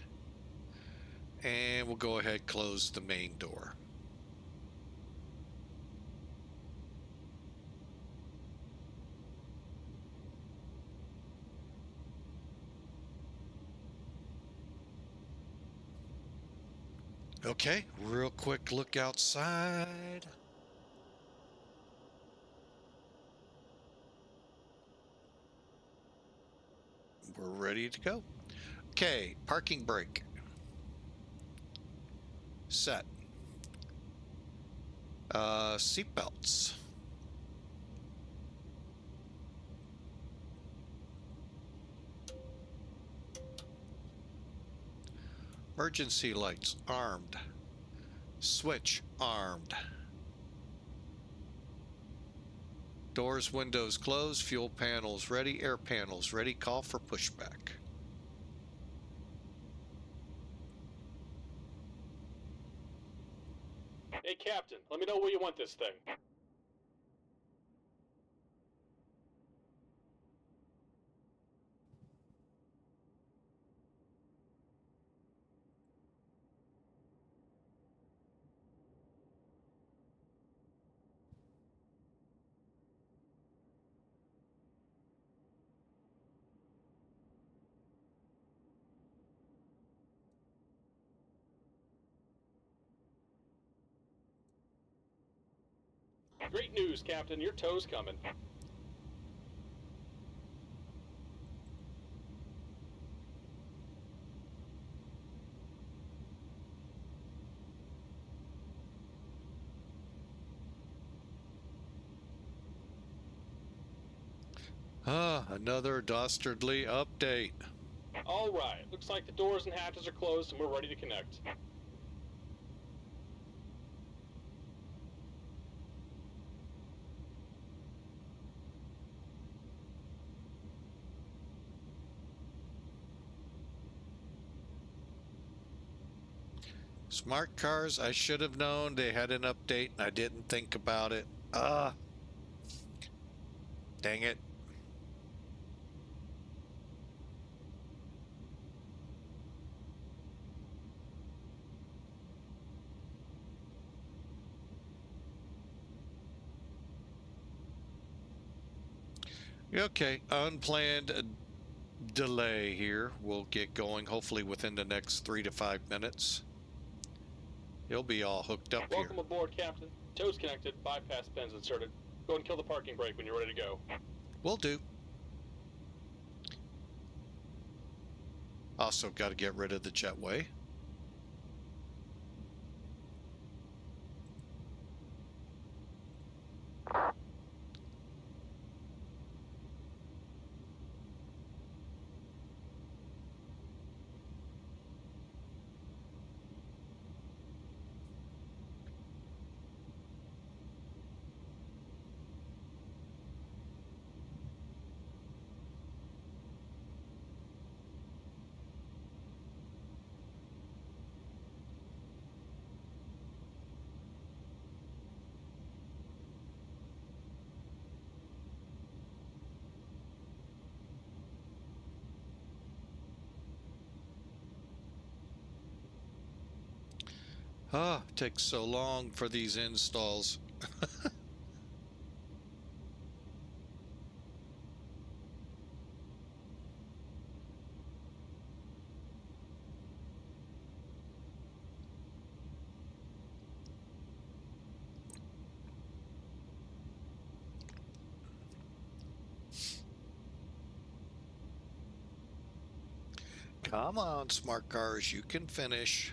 And we'll go ahead and close the main door. Okay, real quick look outside. We're ready to go. Okay, parking brake. Set. Seat belts. Emergency lights armed. Switch armed. Doors, windows closed. Fuel panels ready. Air panels ready. Call for pushback. Hey, Captain, let me know where you want this thing. Great news, Captain. Your tow's coming. Another dastardly update. All right. Looks like the doors and hatches are closed and we're ready to connect. Smart cars, I should have known they had an update and I didn't think about it. Dang it. Okay, unplanned delay here. We'll get going hopefully within the next 3 to 5 minutes. He'll be all hooked up here. Welcome aboard, Captain. Toes connected, bypass pins inserted. Go and kill the parking brake when you're ready to go. Will do. Also got to get rid of the jetway. Takes so long for these installs. Come on, smart cars, you can finish.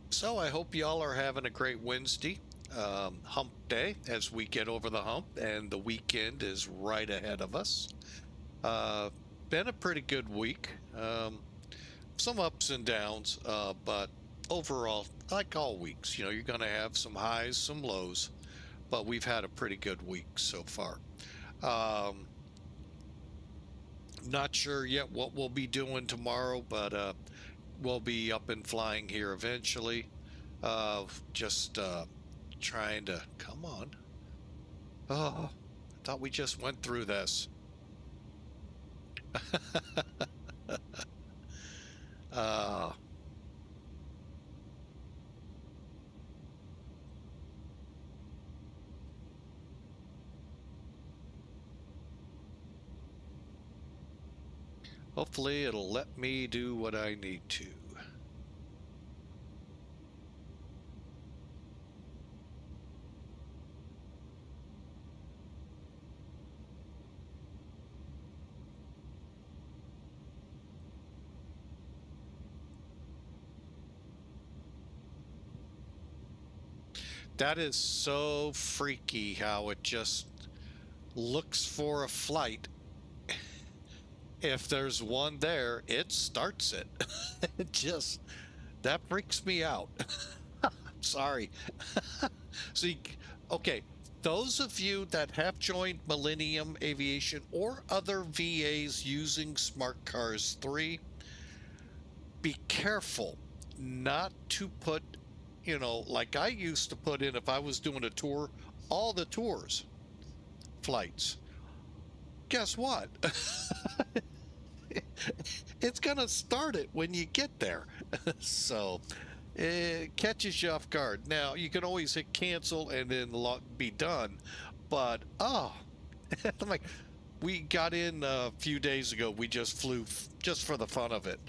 So I hope y'all are having a great Wednesday, hump day, as we get over the hump, and the weekend is right ahead of us. Been a pretty good week. Some ups and downs, but overall, like all weeks, you know, you're going to have some highs, some lows, but we've had a pretty good week so far. Not sure yet what we'll be doing tomorrow, but we'll be up and flying here eventually. Just trying to, come on. Oh, I thought we just went through this. Hopefully it'll let me do what I need to. That is so freaky how it just looks for a flight. If there's one there, it starts it. It just, that freaks me out. Sorry. See, okay, those of you that have joined Millennium Aviation or other VAs using Smart Cars 3, be careful not to put, you know, like I used to put in if I was doing a tour, all the tours, flights. Guess what? It's gonna start it when you get there. So it catches you off guard. Now you can always hit cancel and then be done, but I'm like, we got in a few days ago, we just flew just for the fun of it,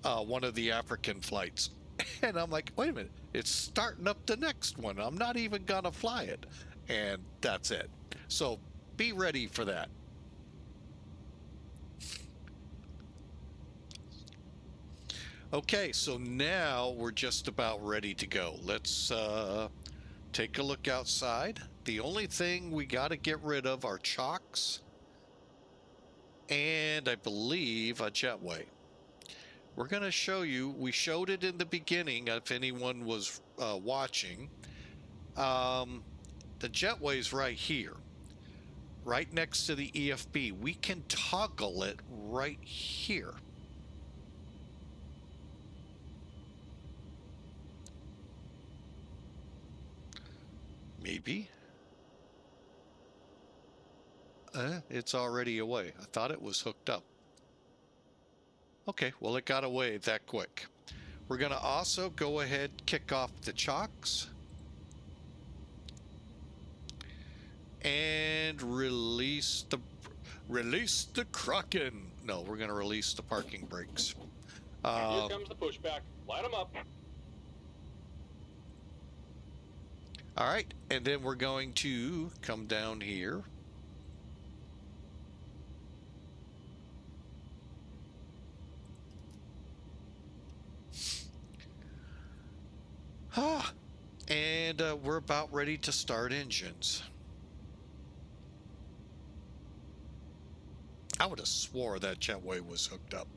one of the African flights, and I'm like, wait a minute, it's starting up the next one, I'm not even gonna fly it, and that's it. So be ready for that. Okay, so now we're just about ready to go. Let's take a look outside. The only thing we got to get rid of are chocks and I believe a jetway. we're going to show you. We showed it in the beginning if anyone was watching. The jetway's right here, right next to the EFB. We can toggle it right here. Maybe. It's already away. I thought it was hooked up. Okay, well, it got away that quick. We're going to also go ahead, kick off the chocks. And release the Kraken. No, we're going to release the parking brakes. Here comes the pushback. Line them up. All right, and then we're going to come down here. And we're about ready to start engines. I would have swore that jetway was hooked up.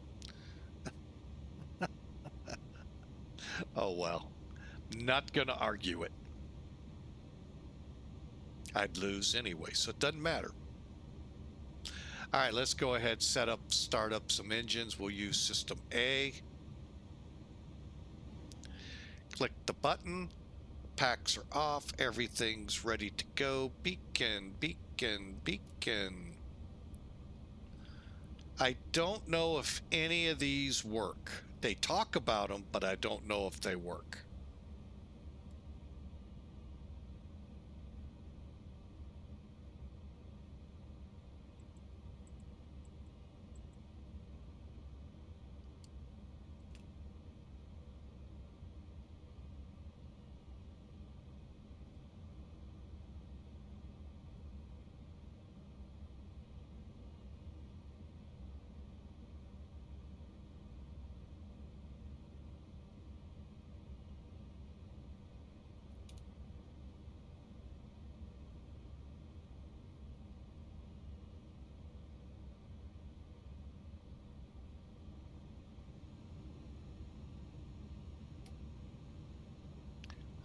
Oh well, not gonna argue it. I'd lose anyway, so it doesn't matter. All right, let's go ahead, start up some engines. We'll use system A. Click the button. Packs are off. Everything's ready to go. Beacon, beacon, beacon. I don't know if any of these work. They talk about them, but I don't know if they work.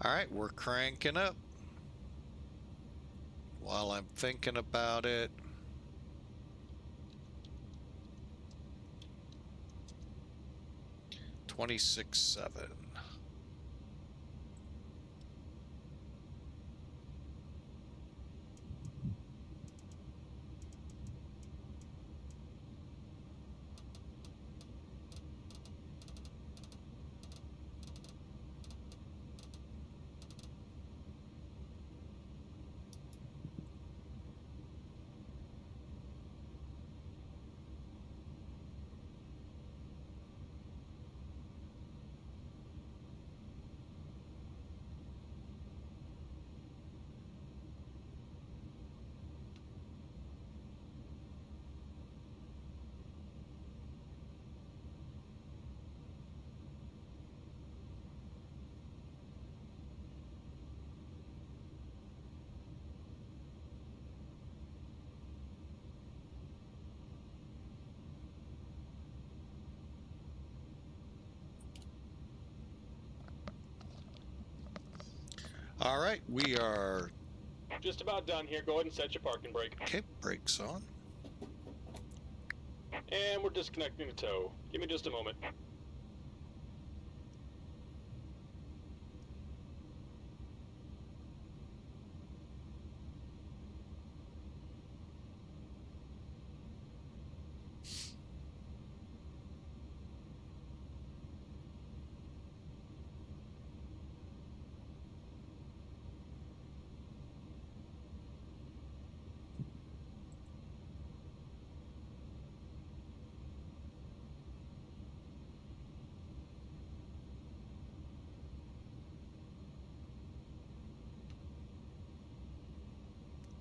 All right, we're cranking up. While I'm thinking about it, $26.7. All right, we are just about done here. Go ahead and set your parking brake. Okay, brakes on. And we're disconnecting the tow. Give me just a moment.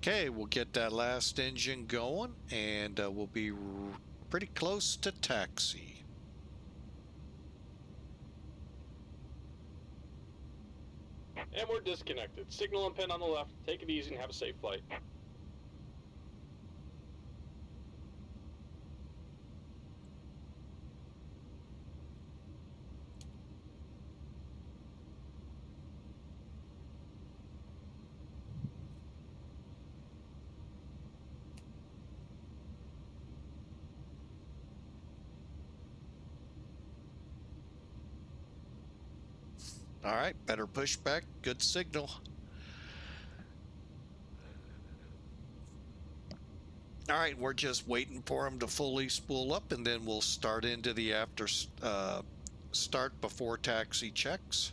Okay, we'll get that last engine going, and we'll be pretty close to taxi. And we're disconnected. Signal and pin on the left. Take it easy and have a safe flight. All right, better push back. Good signal. All right, we're just waiting for them to fully spool up, and then we'll start into the after start before taxi checks.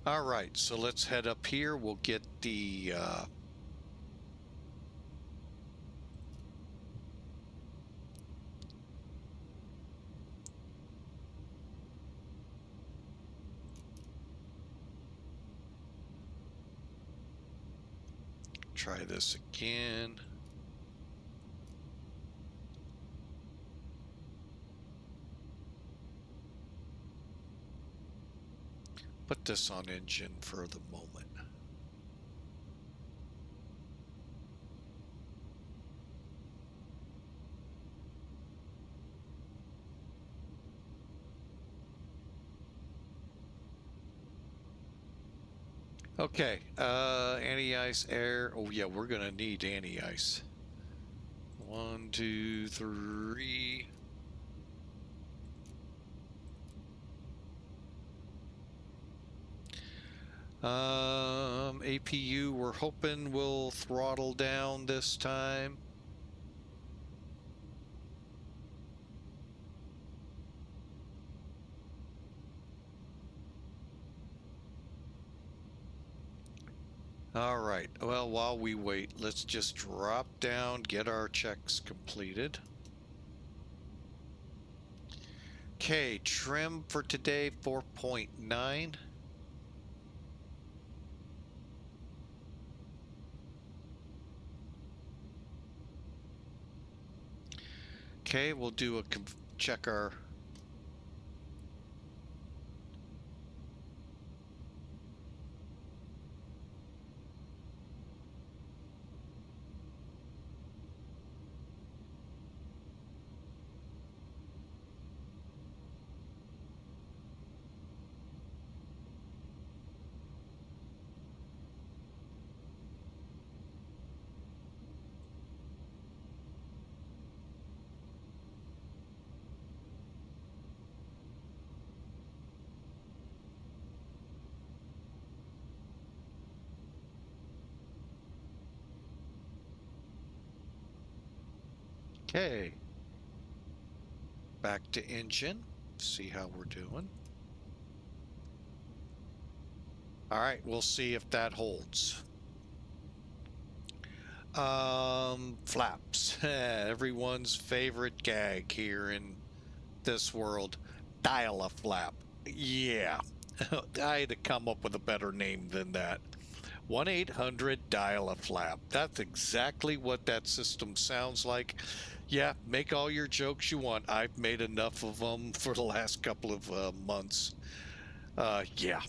All right, so let's head up here. We'll get the try this again. Put this on engine for the moment. Okay, anti-ice air. Oh yeah, we're gonna need anti-ice. 1, 2, 3. APU, we're hoping will throttle down this time. All right, well, while we wait, let's just drop down, get our checks completed. Okay, trim for today, 4.9. Okay, we'll do a check our okay. Back to engine, see how we're doing. All right, we'll see if that holds. Flaps. Everyone's favorite gag here in this world. Dial a flap. Yeah, I had to come up with a better name than that. 1-800 dial a flap. That's exactly what that system sounds like. Yeah, make all your jokes you want. I've made enough of them for the last couple of months. Yeah.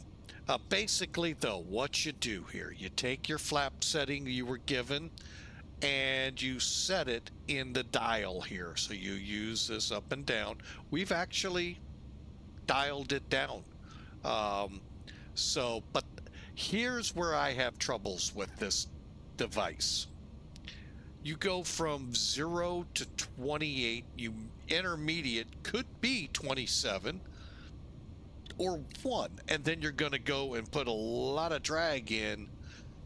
Basically, though, what you do here, you take your flap setting you were given and you set it in the dial here. So you use this up and down. We've actually dialed it down. But here's where I have troubles with this device. You go from 0 to 28, you intermediate could be 27 or 1, and then you're going to go and put a lot of drag in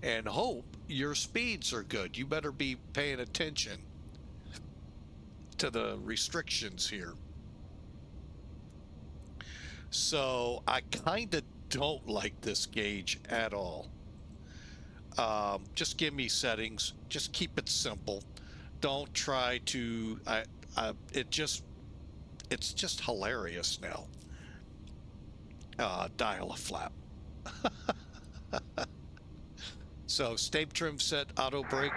and hope your speeds are good. You better be paying attention to the restrictions here. So I kind of don't like this gauge at all. Just give me settings. Just keep it simple. Don't try to. It's just hilarious now. Dial a flap. So state trim set, auto brake.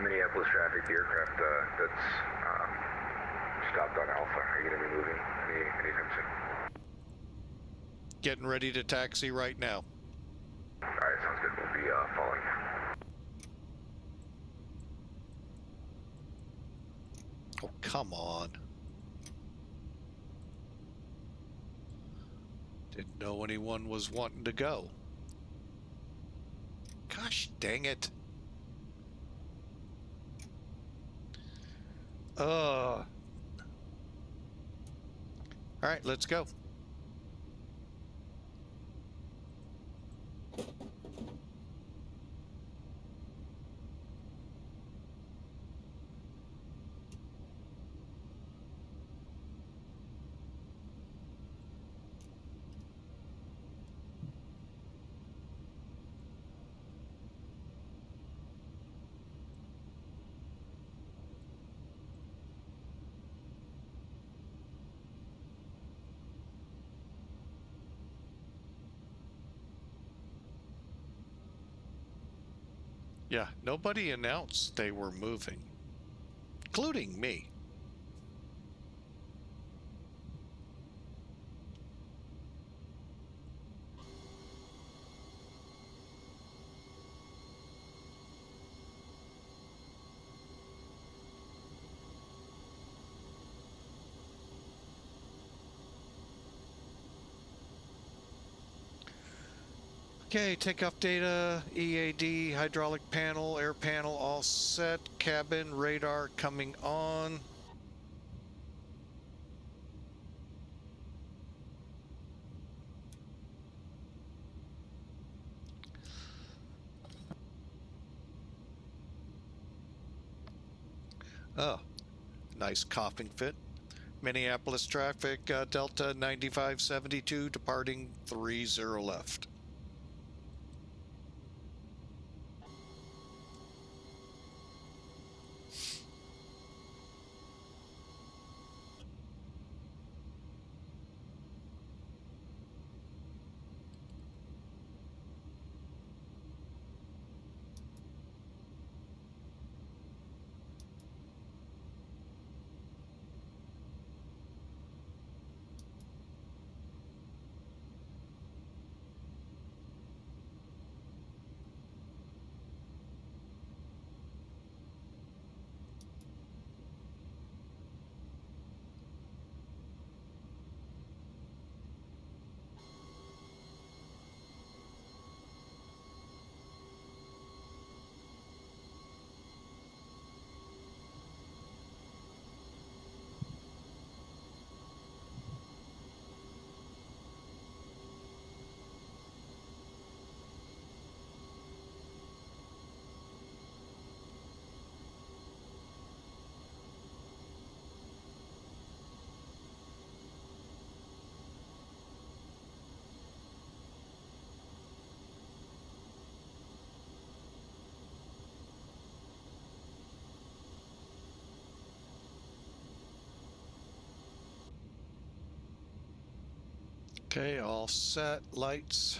Minneapolis traffic, the aircraft that's stopped on Alpha. Are you going to be moving anytime soon? Getting ready to taxi right now. All right, sounds good. We'll be following. Oh, come on. Didn't know anyone was wanting to go. God Gosh dang it. All right, let's go. Yeah, nobody announced they were moving, including me. Okay, takeoff data, EAD, hydraulic panel, air panel all set, cabin, radar coming on. Oh, nice coughing fit. Minneapolis traffic, Delta 9572, departing 30 left. Okay, all set, lights.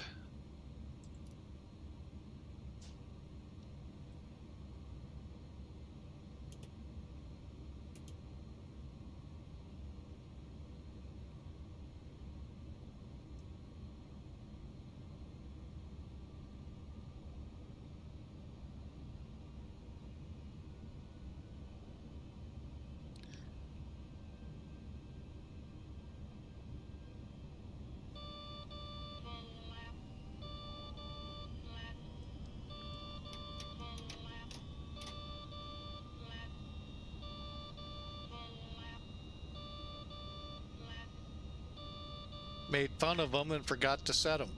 Made fun of them and forgot to set them.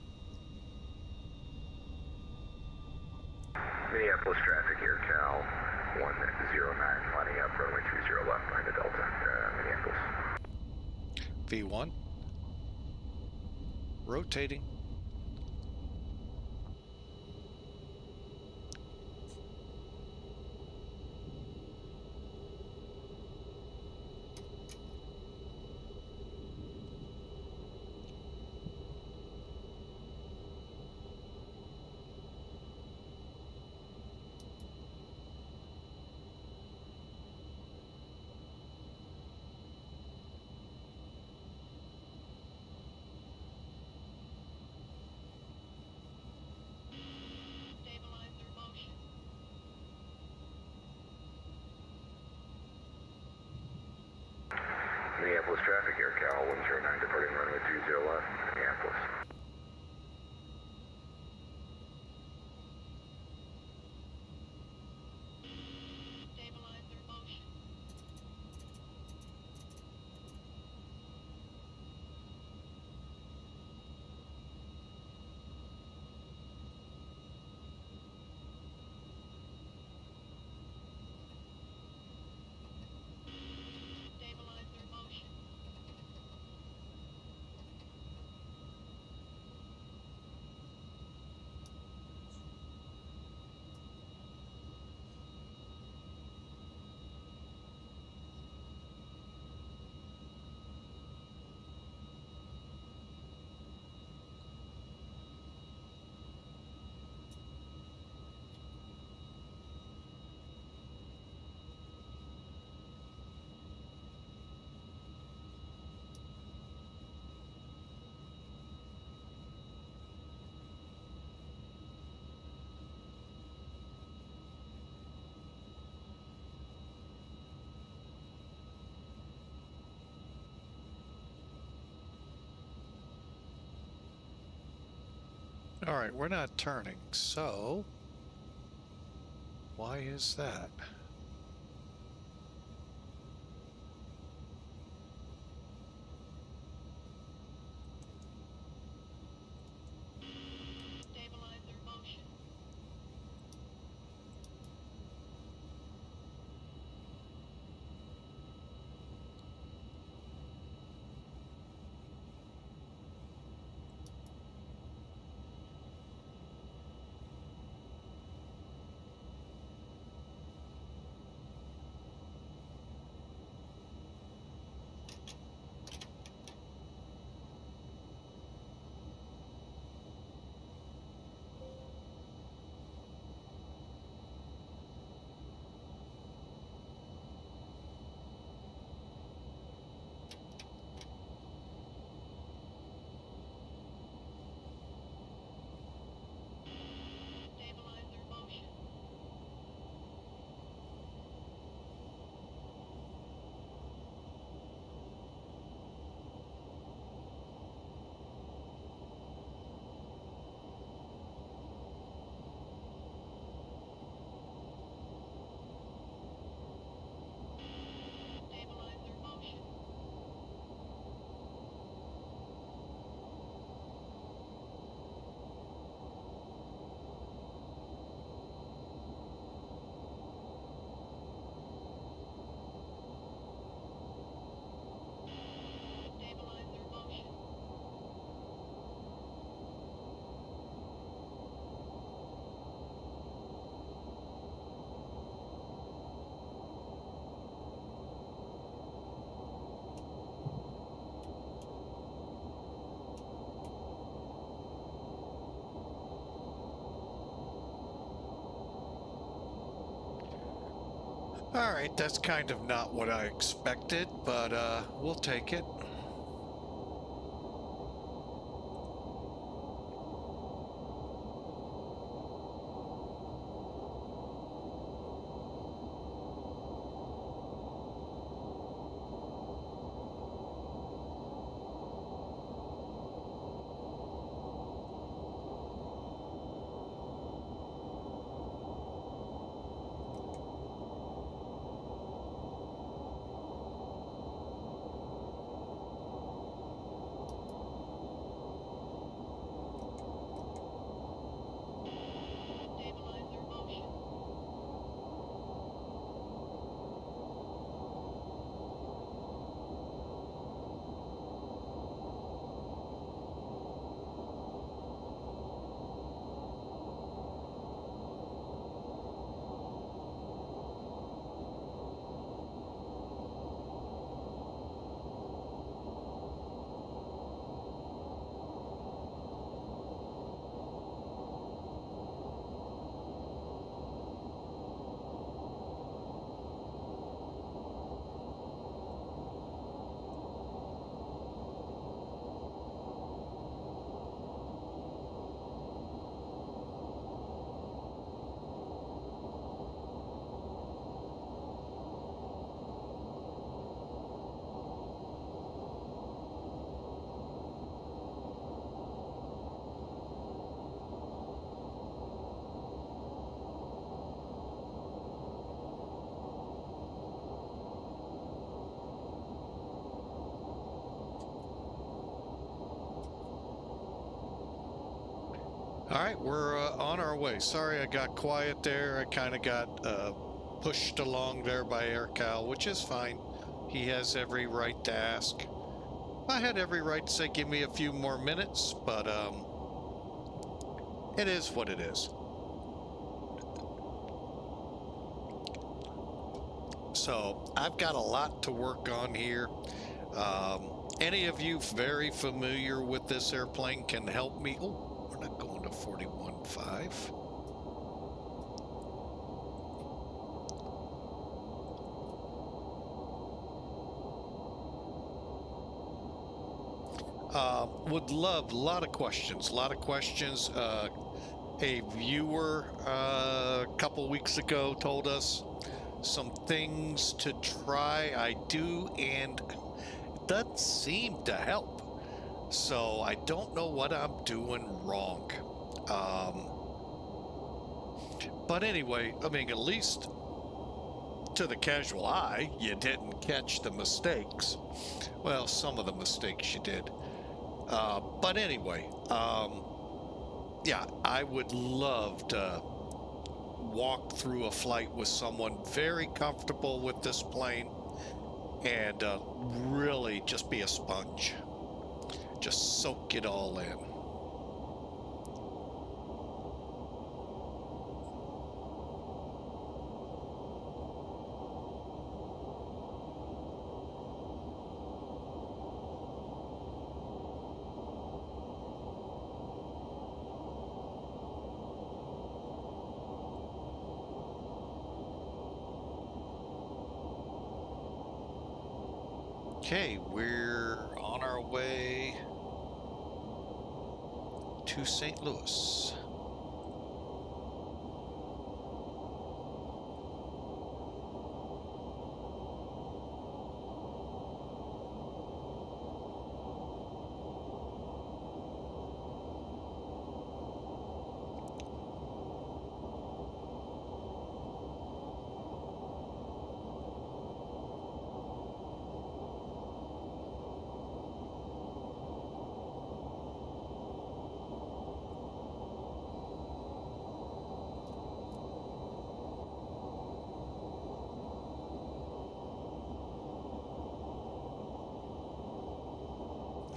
Minneapolis traffic here, Cal 109, lining up, runway 30 left behind the Delta, Minneapolis. V1. Rotating. Stabilizer motion. Minneapolis traffic here, Cal 109, departing runway 30 left, Minneapolis. All right, we're not turning, so why is that? Stabilizer motion. Stabilizer motion. Stabilizer motion. Stabilizer motion. All right, that's kind of not what I expected, but we'll take it. Stabilizer motion. All right, we're on our way. Sorry I got quiet there. I kind of got pushed along there by AirCal, which is fine. He has every right to ask. I had every right to say give me a few more minutes, but it is what it is. So I've got a lot to work on here. Any of you very familiar with this airplane can help me. Oh, we're not going to 41.5. Would love a lot of questions. A viewer a couple weeks ago told us some things to try. I do, and it doesn't seem to help. So I don't know what I'm doing wrong. But anyway, I mean, at least to the casual eye, you didn't catch the mistakes. Well, some of the mistakes you did. But anyway, yeah, I would love to walk through a flight with someone very comfortable with this plane and really just be a sponge. Just soak it all in. Okay, we're on our way to St. Louis.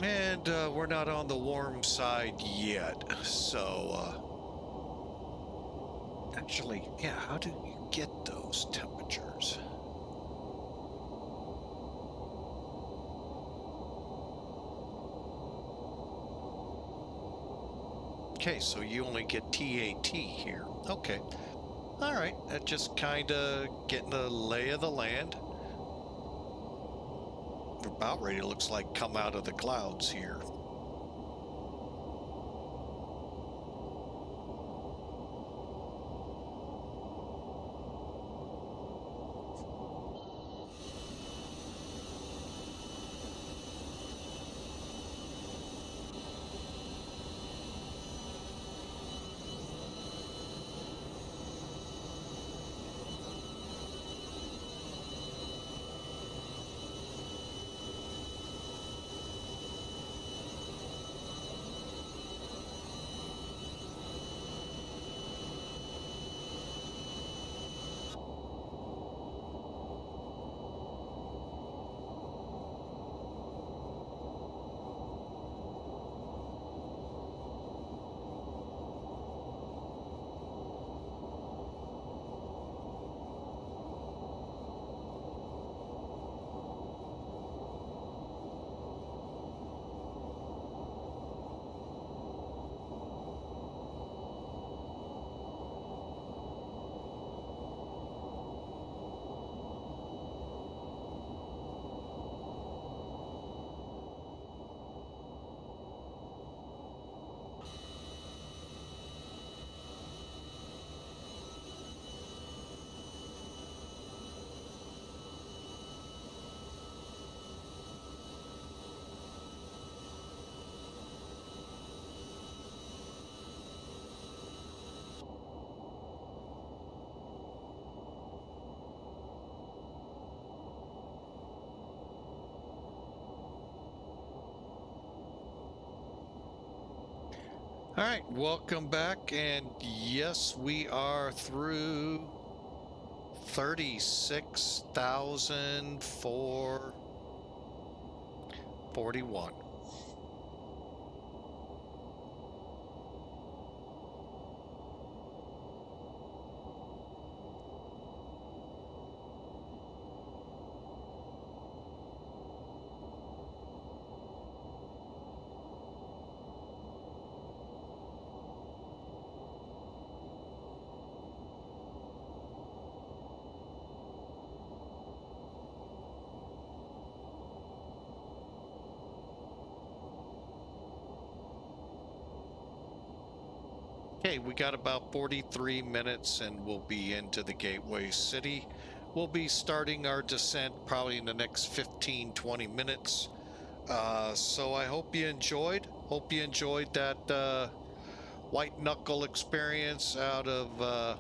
And we're not on the warm side yet, so actually, yeah, how do you get those temperatures? Okay, so you only get TAT here. Okay. All right, that just kind of getting the lay of the land. We're about ready, it looks like, come out of the clouds here. All right, welcome back, and yes, we are through 36,441. Okay, we got about 43 minutes and we'll be into the Gateway City. We'll be starting our descent probably in the next 15-20 minutes. So I hope you enjoyed. Hope you enjoyed that white knuckle experience out of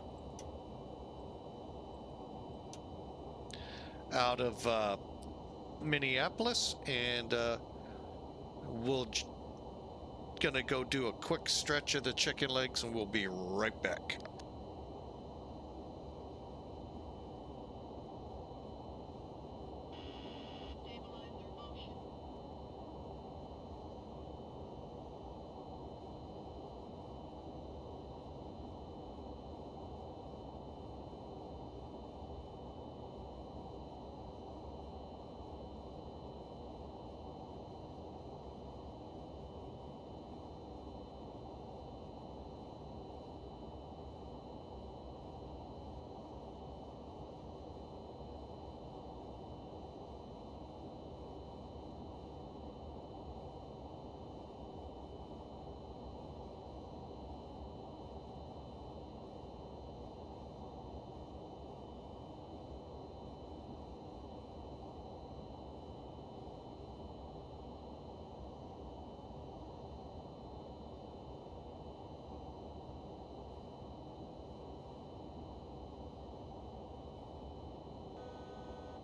Minneapolis, and we'll gonna go do a quick stretch of the chicken legs, and we'll be right back. Stabilizer motion.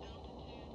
Altitude.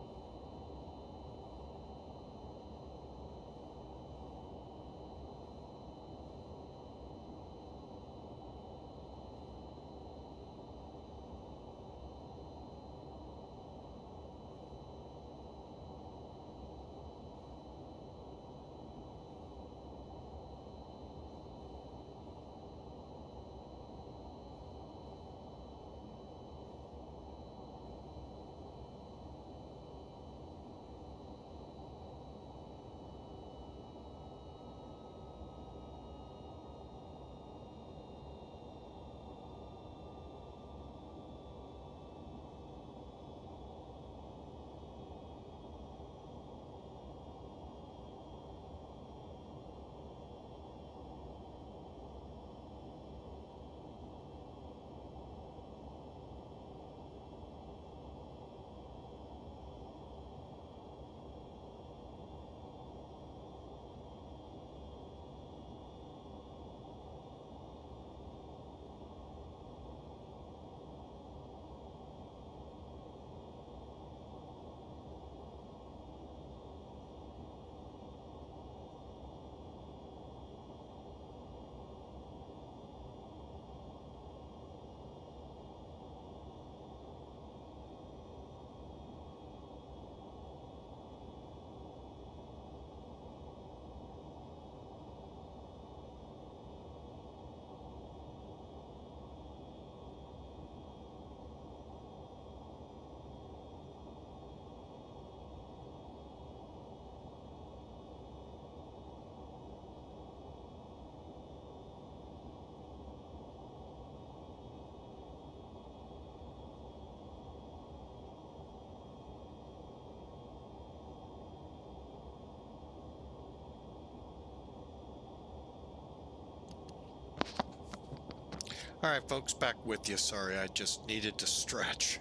All right, folks, back with you. Sorry, I just needed to stretch.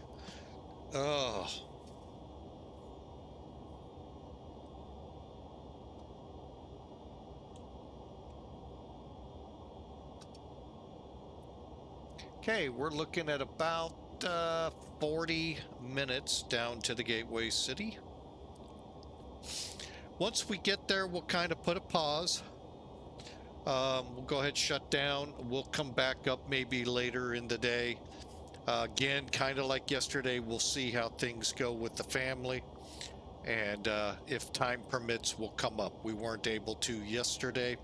Oh. Okay, we're looking at about 40 minutes down to the gateway city. Once we get there, we'll kind of put a pause. We'll go ahead, shut down. We'll come back up maybe later in the day. Again, kind of like yesterday, we'll see how things go with the family. And if time permits, we'll come up. We weren't able to yesterday,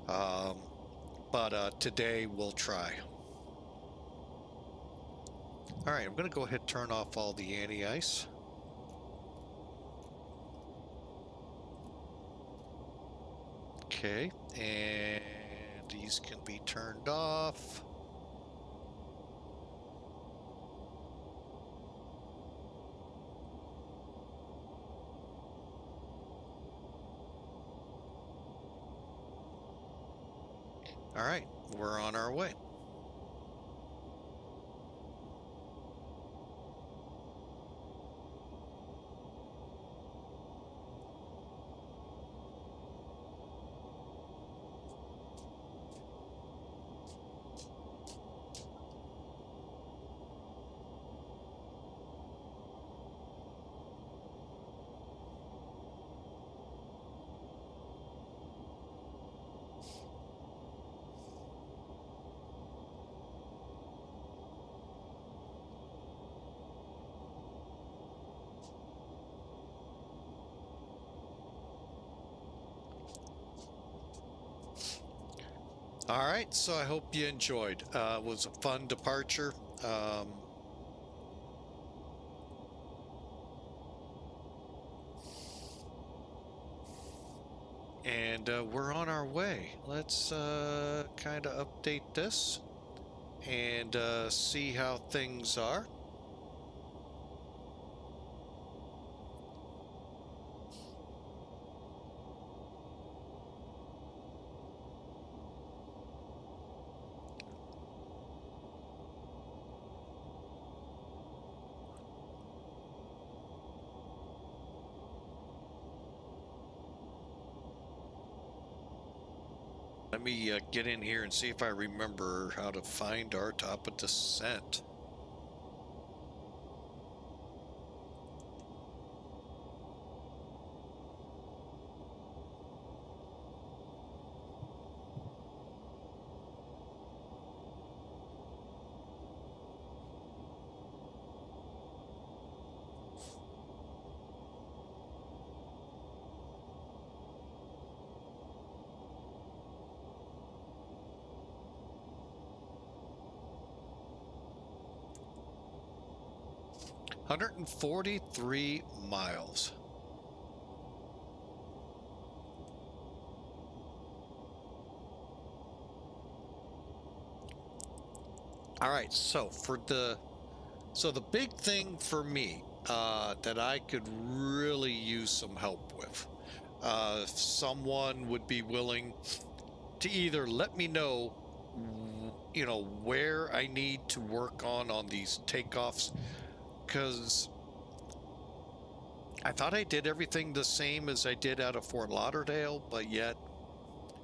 but today we'll try. All right, I'm going to go ahead and turn off all the anti-ice. Okay, and these can be turned off. All right, we're on our way. All right, so I hope you enjoyed. It was a fun departure. And we're on our way. Let's kind of update this and see how things are. Let me get in here and see if I remember how to find our top of descent. $143 miles. All right, so the big thing for me that I could really use some help with, if someone would be willing to either let me know, you know, where I need to work on these takeoffs, because I thought I did everything the same as I did out of Fort Lauderdale, but yet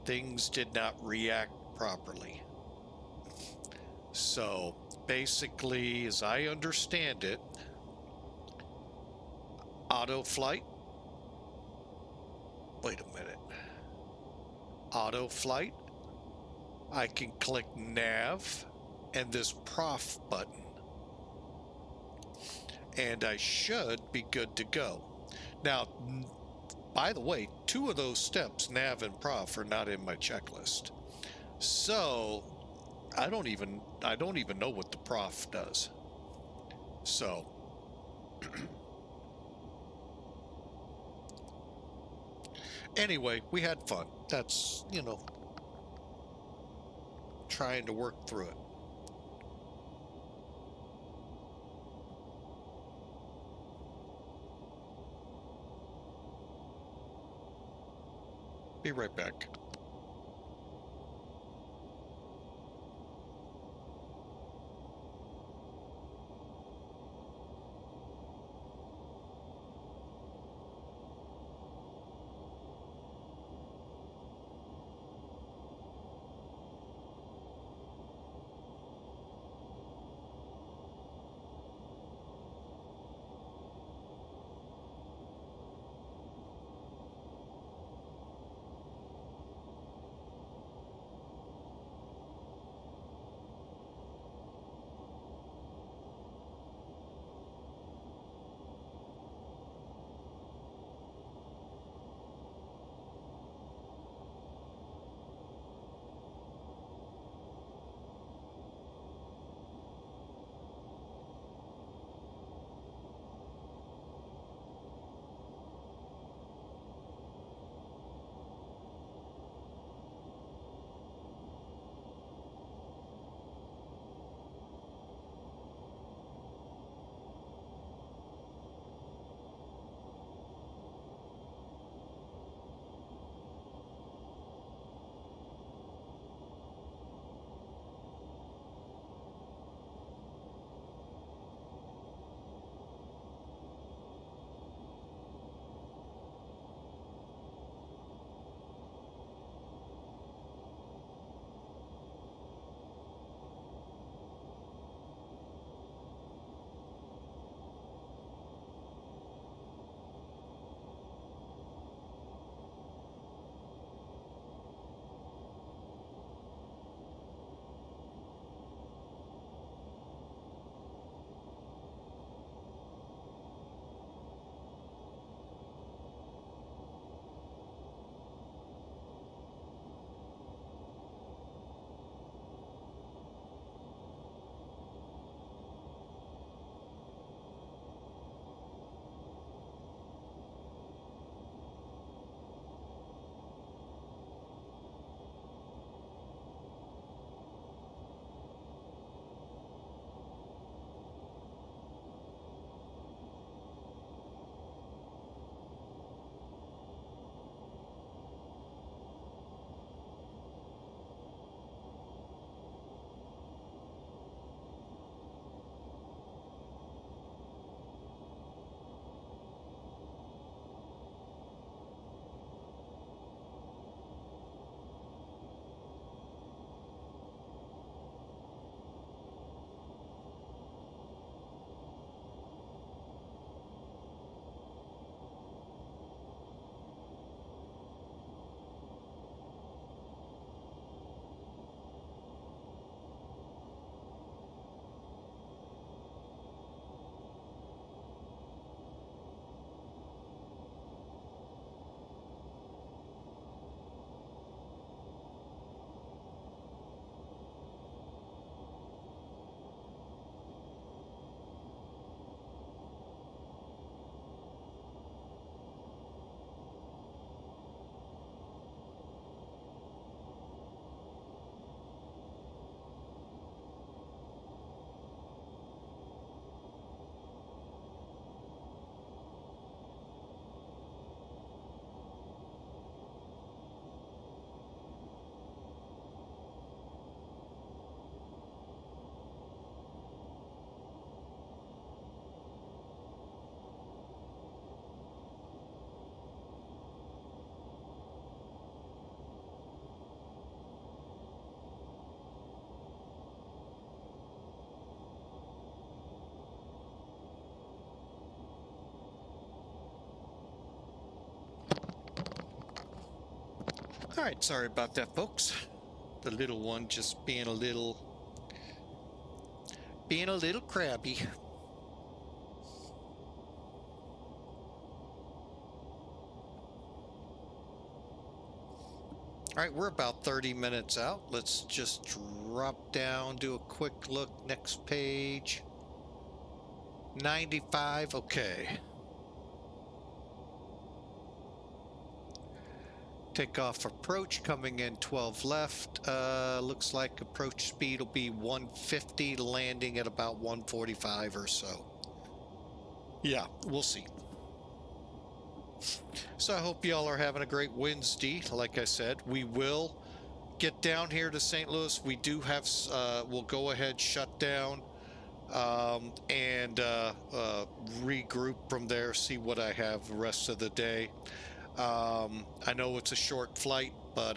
things did not react properly. So basically, as I understand it, auto flight. Wait a minute. Auto flight. I can click nav and this prof button, and I should be good to go. Now, by the way, 2 of those steps, nav and prof, are not in my checklist. So I don't even know what the prof does. So anyway, we had fun. That's, you know, trying to work through it. Be right back. All right, sorry about that, folks. The little one just being a little crabby. All right, we're about 30 minutes out. Let's just drop down, do a quick look. Next page. 95, okay. Takeoff approach coming in 12 left. Looks like approach speed will be 150, landing at about 145 or so. Yeah, we'll see. So I hope y'all are having a great Wednesday. Like I said, we will get down here to St. Louis. We do have, we'll go ahead, shut down, and regroup from there, see what I have the rest of the day. I know it's a short flight, but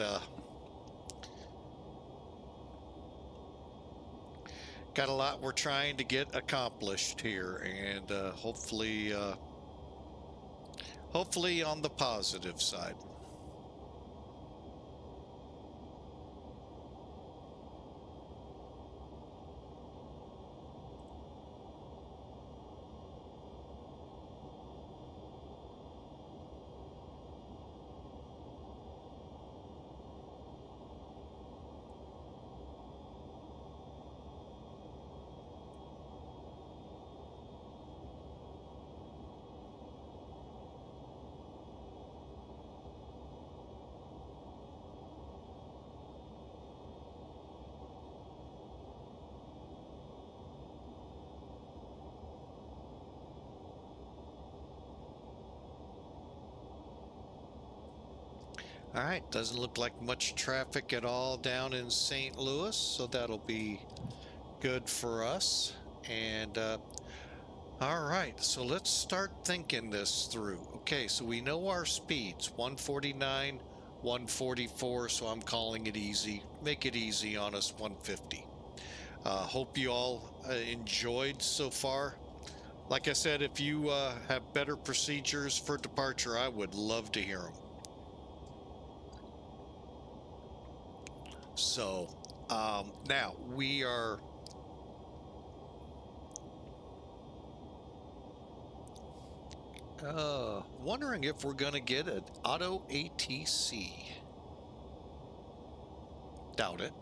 got a lot we're trying to get accomplished here, and hopefully on the positive side. All right, doesn't look like much traffic at all down in St. Louis, so that'll be good for us. And all right, so let's start thinking this through. Okay, so we know our speeds, 149, 144, so I'm calling it easy. Make it easy on us, 150. Hope you all enjoyed so far. Like I said, if you have better procedures for departure, I would love to hear them. So now we are wondering if we're going to get an auto ATC. Doubt it.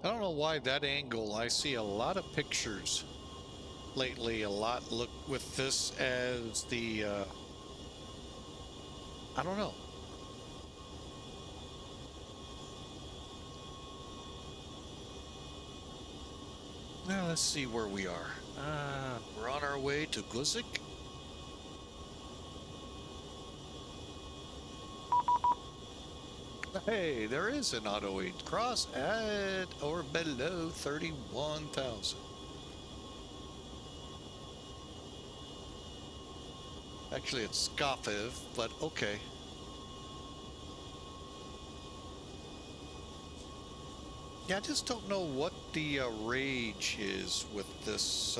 I don't know why that angle. I see a lot of pictures lately. A lot look with this as the. I don't know. Now let's see where we are. We're on our way to GUZIK. Hey, there is an auto 8 cross at or below 31,000. Actually, it's Skafiv, but okay. Yeah, I just don't know what the rage is with this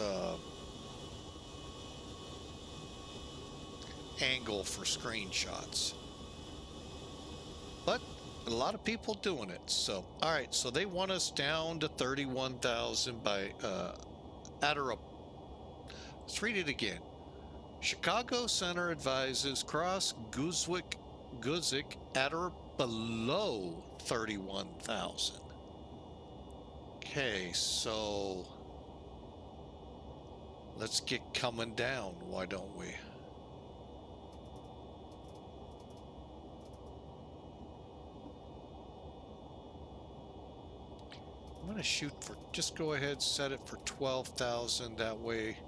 angle for screenshots. But a lot of people doing it. So, all right. So they want us down to 31,000 by at or up. Let's read it again. Chicago Center advises cross GUZIK at or below 31,000. Okay, so let's get coming down, why don't we? I'm going to shoot for, just go ahead, set it for 12,000. That way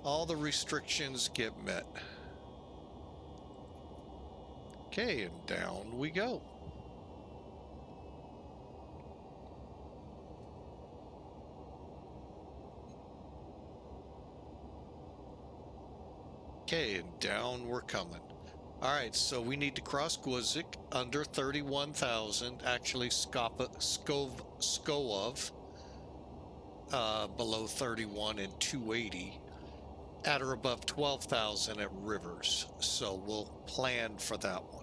all the restrictions get met. Okay, and down we go. Okay, and down we're coming. All right, so we need to cross GUZIK under 31,000, actually Skov below 31 and 280, at or above 12,000 at Rivers. So we'll plan for that one.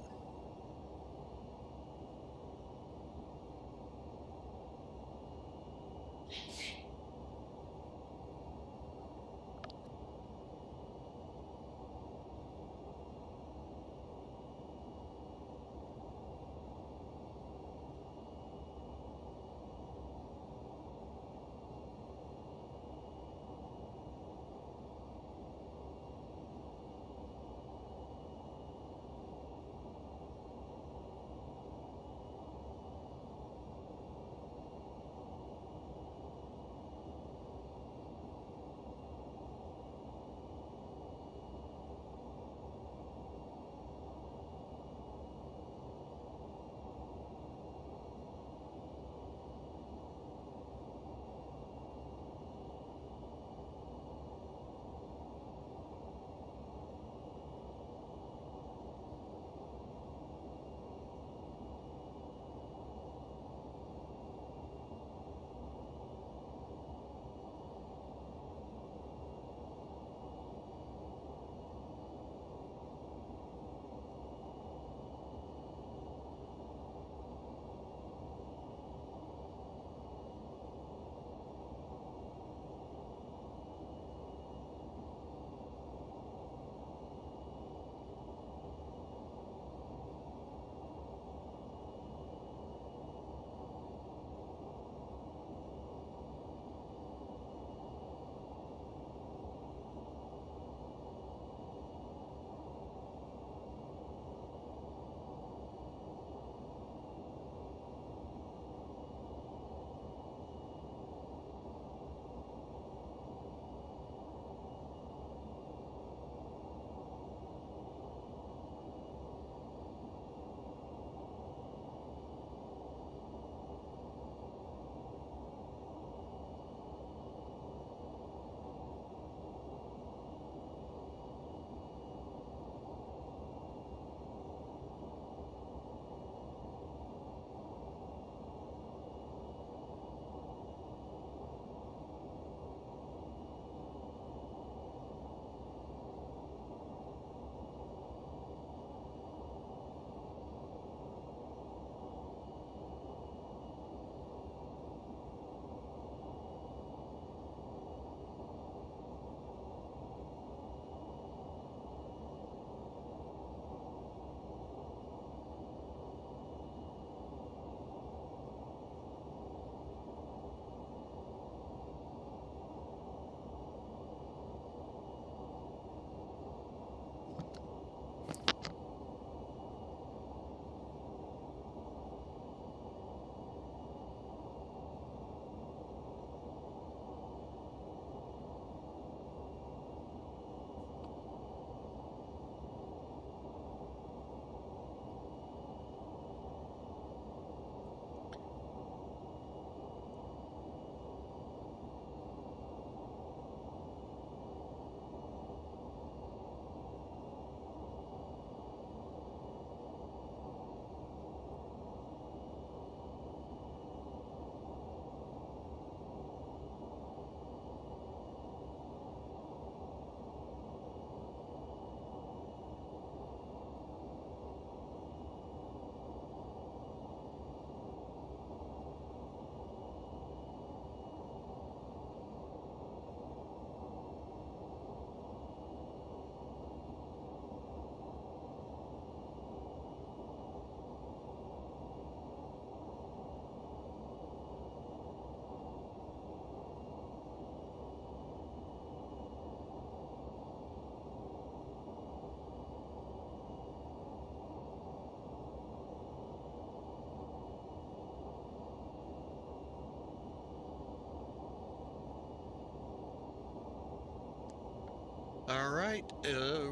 right,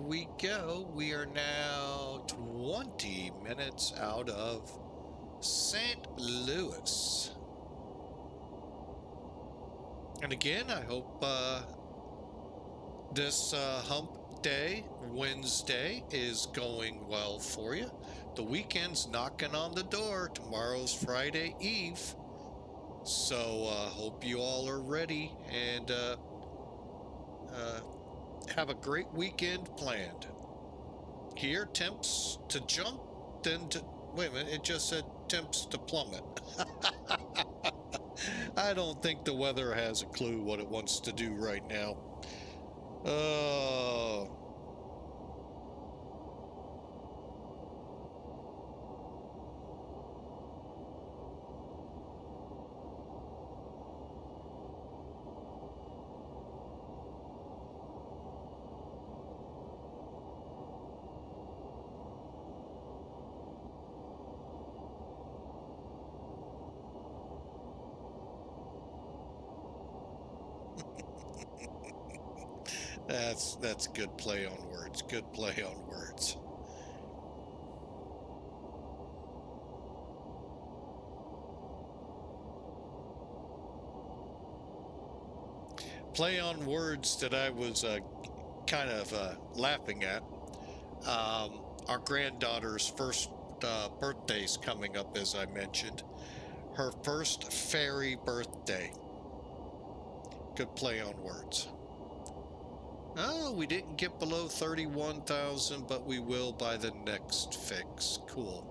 we go. We are now 20 minutes out of St. Louis. And again, I hope this hump day, Wednesday, is going well for you. The weekend's knocking on the door. Tomorrow's Friday Eve. So hope you all are ready and have a great weekend planned. Here, temps to jump, then to... Wait a minute, it just said temps to plummet. I don't think the weather has a clue what it wants to do right now. Oh... That's good play on words. Good play on words. Play on words that I was kind of laughing at. Our granddaughter's first birthday's coming up, as I mentioned. Her first fairy birthday. Good play on words. Oh, we didn't get below 31,000, but we will by the next fix. Cool.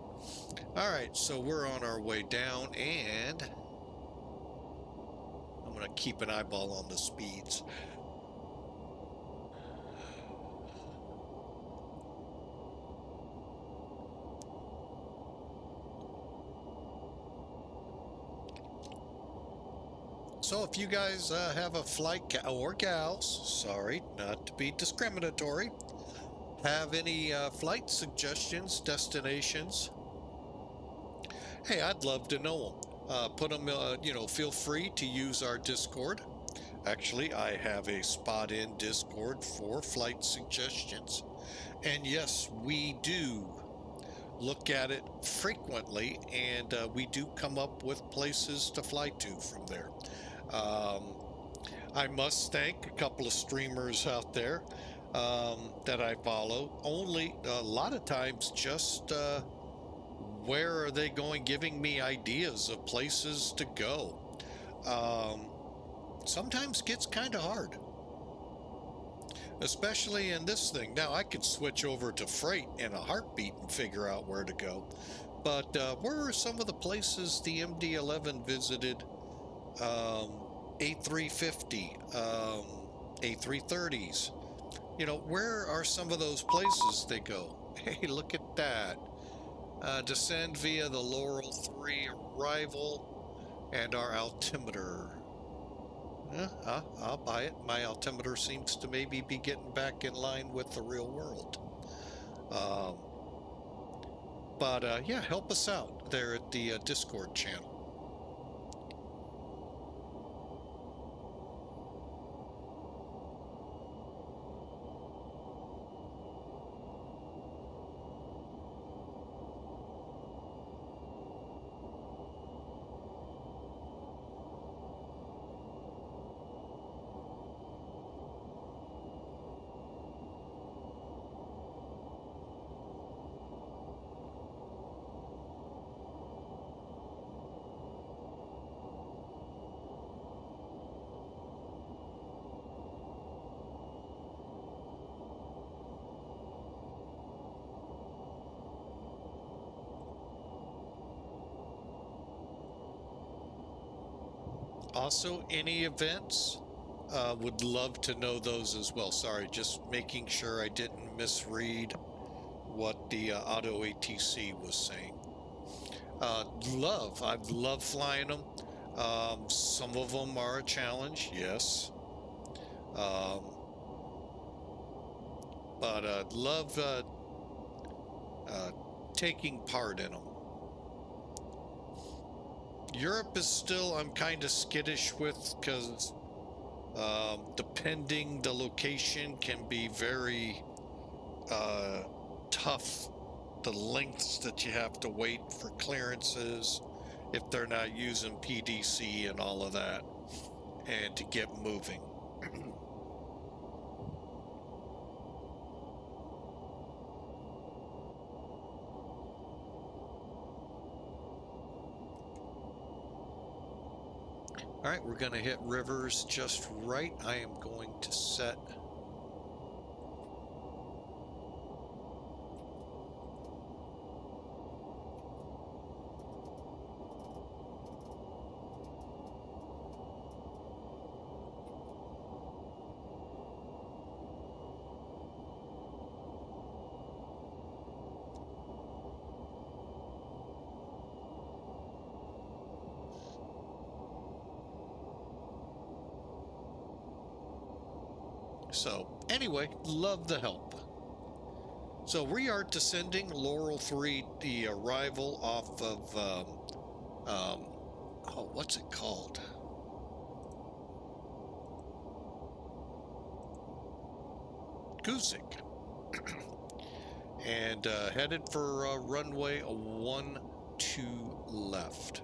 All right, so we're on our way down, and I'm going to keep an eyeball on the speeds. So if you guys have a flight, or gals, sorry, not to be discriminatory, have any flight suggestions, destinations, hey, I'd love to know them. Put them, feel free to use our Discord. Actually, I have a spot in Discord for flight suggestions. And yes, we do look at it frequently, and we do come up with places to fly to from there. I must thank a couple of streamers out there that I follow. Only a lot of times just where are they going, giving me ideas of places to go. Sometimes gets kind of hard, especially in this thing. Now I could switch over to freight in a heartbeat and figure out where to go, but where are some of the places the MD-11 visited? A350, A330s. Where are some of those places they go? Hey, look at that. Descend via the Laurel 3 arrival and our altimeter. I'll buy it. My altimeter seems to maybe be getting back in line with the real world. But yeah, help us out there at the Discord channel. Also, any events, would love to know those as well. Sorry, just making sure I didn't misread what the Auto ATC was saying. I love flying them. Some of them are a challenge, yes. But love taking part in them. Europe is still, I'm kind of skittish with, because Depending the location can be very tough. The lengths that you have to wait for clearances if they're not using PDC and all of that, and to get moving. All right, we're going to hit rivers just right. I am going to set So anyway, love the help. So we are descending Laurel 3, the arrival off of, oh, what's it called? GUZIK. And headed for runway 12 left.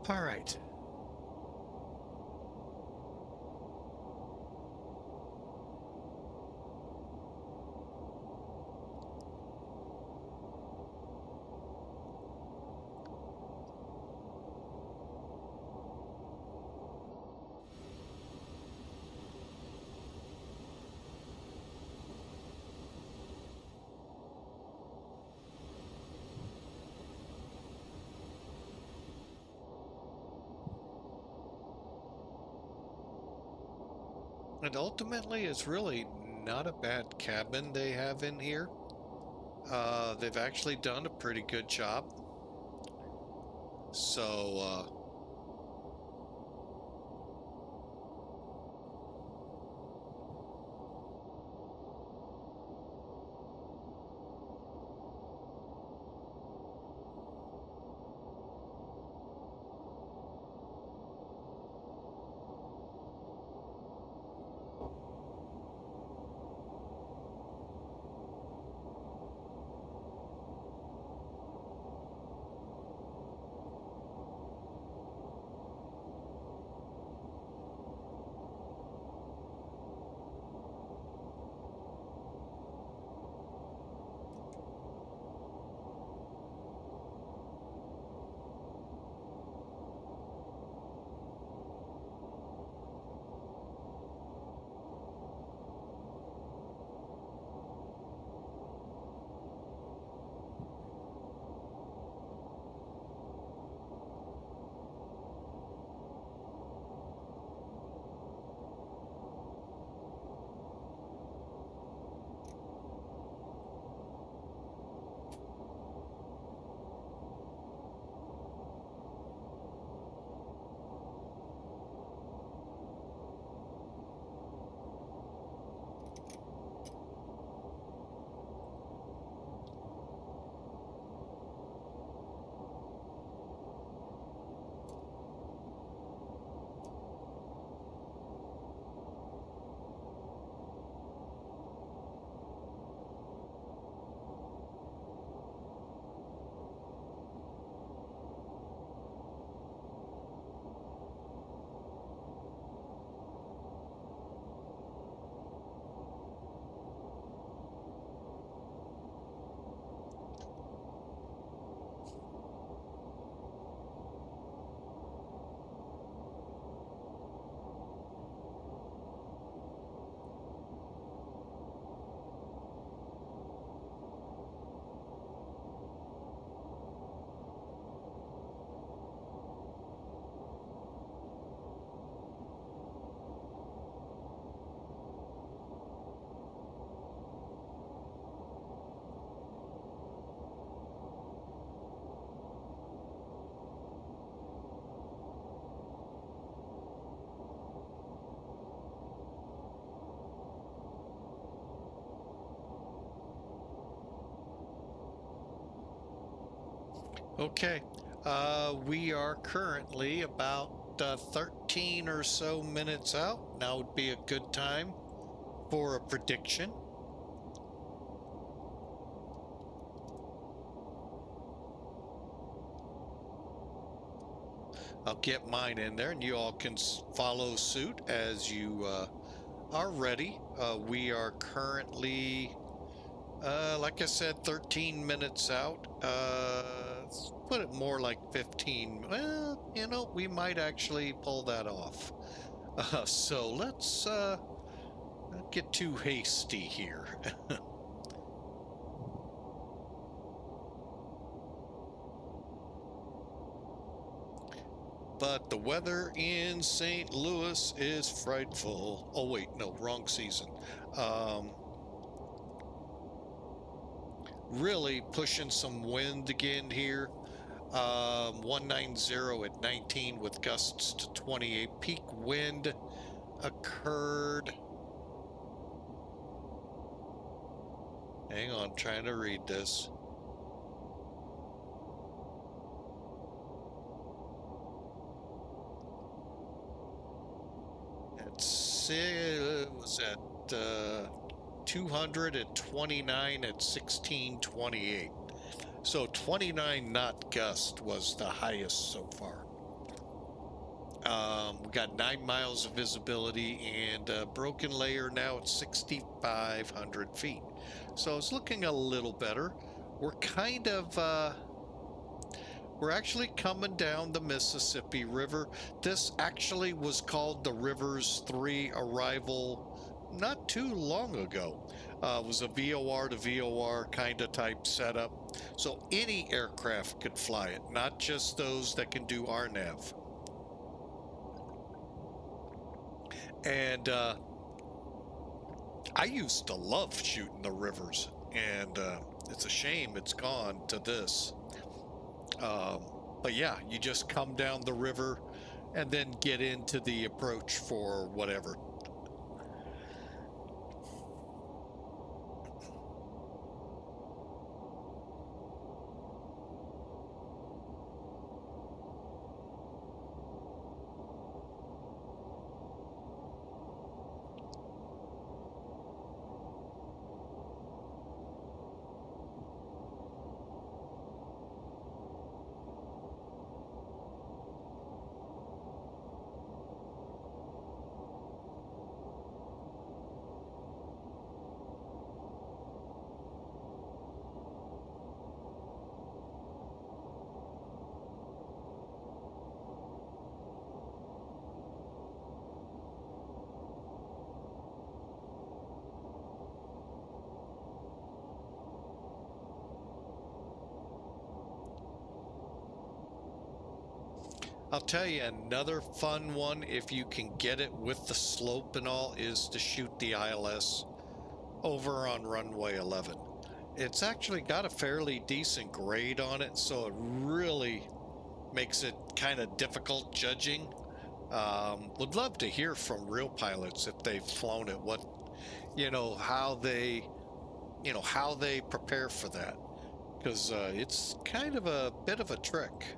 All right. And ultimately, it's really not a bad cabin they have in here. They've actually done a pretty good job. So, Okay, we are currently about 13 or so minutes out. Now would be a good time for a prediction. I'll get mine in there and you all can follow suit as you are ready. We are currently, like I said, 13 minutes out. Let's put it more like 15. Well, you know, we might actually pull that off. So let's not get too hasty here. But the weather in St. Louis is frightful. Oh wait, no, wrong season. Really pushing some wind again here. 190 at 19 with gusts to 28. Peak wind occurred. Hang on, trying to read this. It was at 229 at 1628. So 29 knot gust was the highest so far. We got 9 miles of visibility and a broken layer now at 6,500 feet. So it's looking a little better. We're kind of, we're actually coming down the Mississippi River. This actually was called the Rivers 3 arrival not too long ago. It was a VOR to VOR kind of type setup. So any aircraft could fly it, not just those that can do RNAV. And I used to love shooting the rivers, and it's a shame it's gone to this. But yeah, you just come down the river and then get into the approach for whatever. I'll tell you another fun one, if you can get it with the slope and all, is to shoot the ILS over on runway 11. It's actually got a fairly decent grade on it, so it really makes it kind of difficult judging. Would love to hear from real pilots if they've flown it, what, how they prepare for that, because it's kind of a bit of a trick.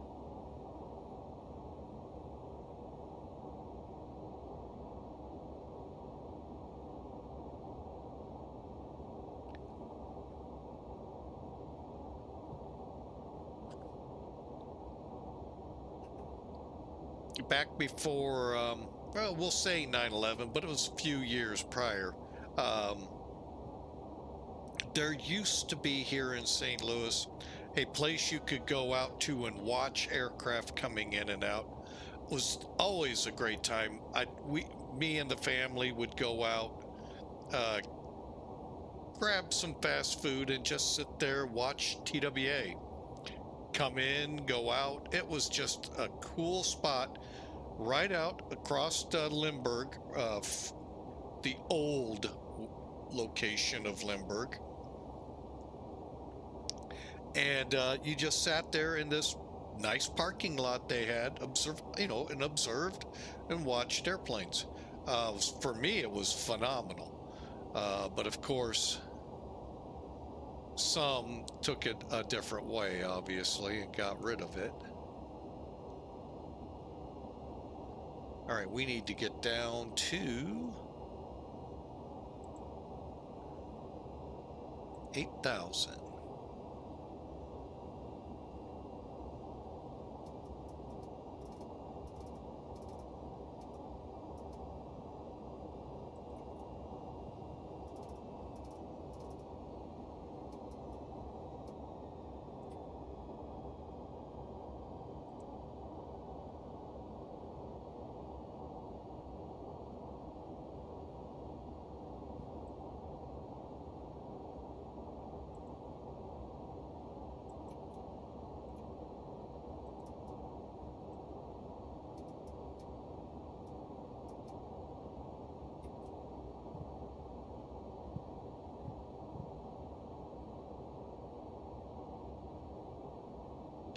Back before, well, we'll say 9/11, but it was a few years prior. There used to be here in St. Louis a place you could go out to and watch aircraft coming in and out. It was always a great time. Me and the family would go out, grab some fast food, and just sit there, watch TWA come in, go out. It was just a cool spot right out across Lambert, the old location of Lambert. And you just sat there in this nice parking lot they had, observed and watched airplanes. For me, it was phenomenal. But of course, Some took it a different way, obviously, and got rid of it. All right, we need to get down to 8,000.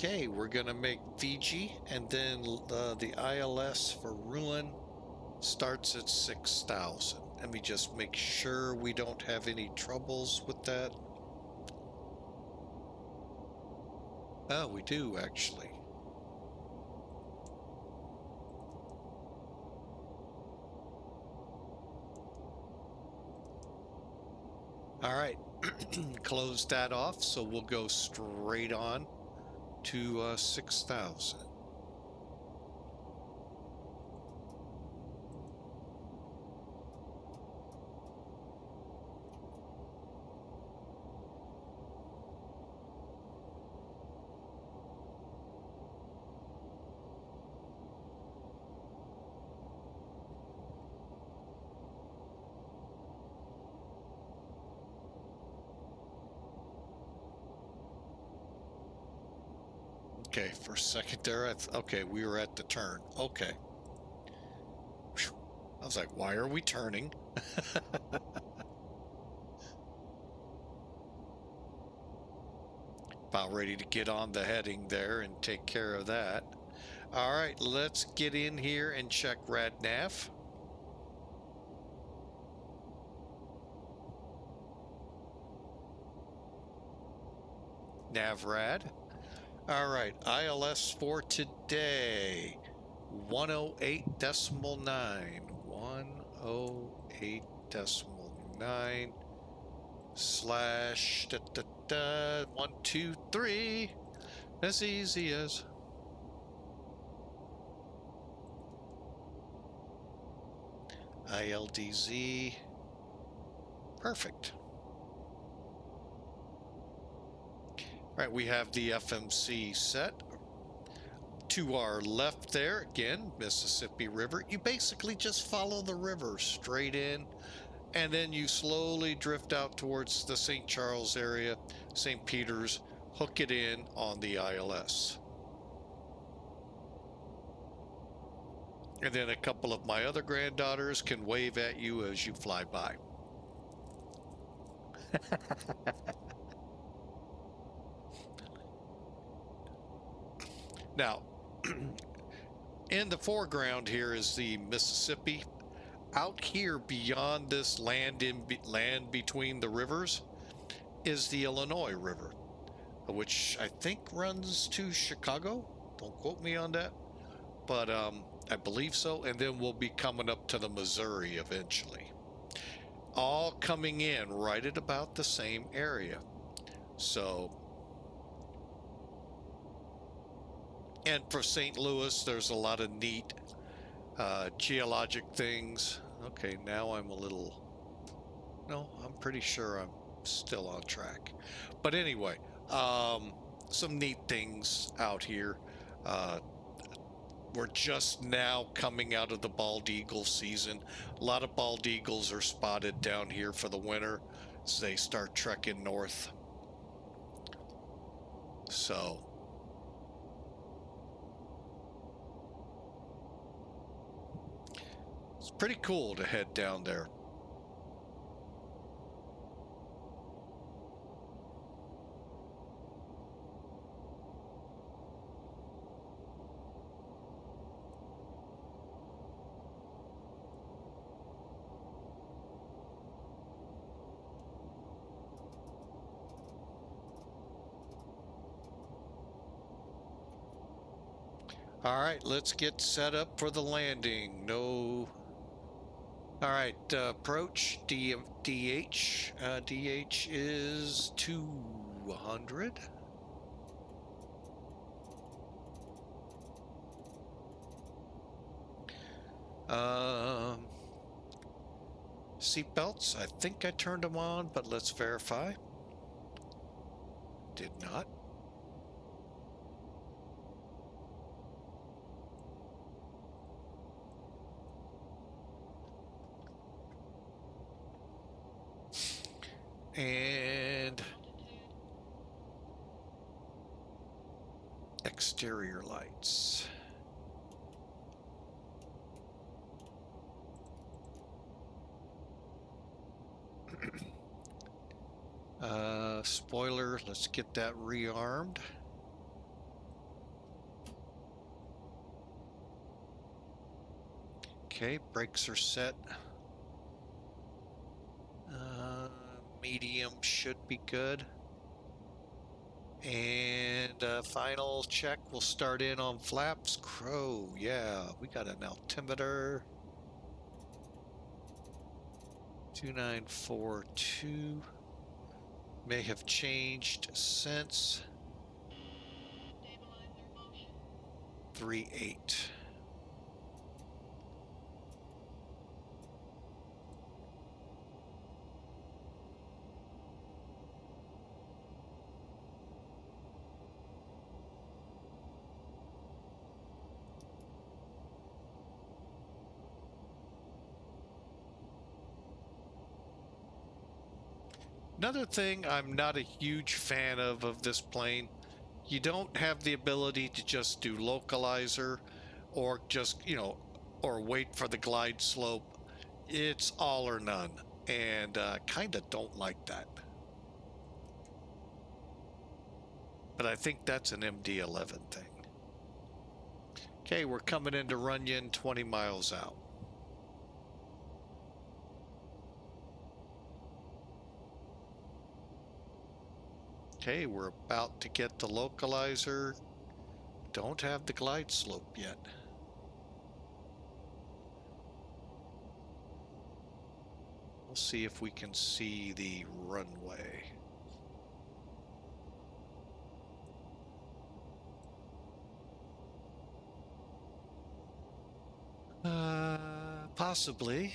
Okay, we're gonna make Fiji, and then the ILS for Ruin starts at 6,000. Let me just make sure we don't have any troubles with that. Oh, we do actually. All right, close that off, so we'll go straight on to 6,000. Okay, for a second there, okay, we were at the turn. Okay. Whew. I was like, why are we turning? About ready to get on the heading there and take care of that. All right, let's get in here and check RadNav. NavRad. All right, ILS for today, 108.9. 108.9 slash 123. As easy as. ILDZ. Perfect. Right, we have the FMC set. To our left there, again, Mississippi River. You basically just follow the river straight in, and then you slowly drift out towards the St. Charles area, St. Peter's, hook it in on the ILS. And then a couple of my other granddaughters can wave at you as you fly by. Now, in the foreground here is the Mississippi. Out here beyond this land between the rivers is the Illinois River, which I think runs to Chicago. Don't quote me on that, but I believe so. And then we'll be coming up to the Missouri eventually. All coming in right at about the same area. So, and for St. Louis, there's a lot of neat geologic things. Okay, now I'm a little, no, I'm pretty sure I'm still on track. But anyway, some neat things out here. We're just now coming out of the bald eagle season. A lot of bald eagles are spotted down here for the winter as they start trekking north. So it's pretty cool to head down there. All right, let's get set up for the landing. No. All right, approach DH. DH is 200. Seatbelts, I think I turned them on, but let's verify. Did not. And exterior lights. Spoiler, let's get that rearmed. Okay, brakes are set. Medium should be good. And final check, we'll start in on flaps. Crow, yeah, we got an altimeter. 2942. May have changed since. Stabilizer motion. 38. Another thing I'm not a huge fan of this plane, you don't have the ability to just do localizer or just, or wait for the glide slope. It's all or none, and kind of don't like that. But I think that's an MD-11 thing. Okay, we're coming into Runyon 20 miles out. Okay, we're about to get the localizer. Don't have the glide slope yet. We'll see if we can see the runway. Possibly.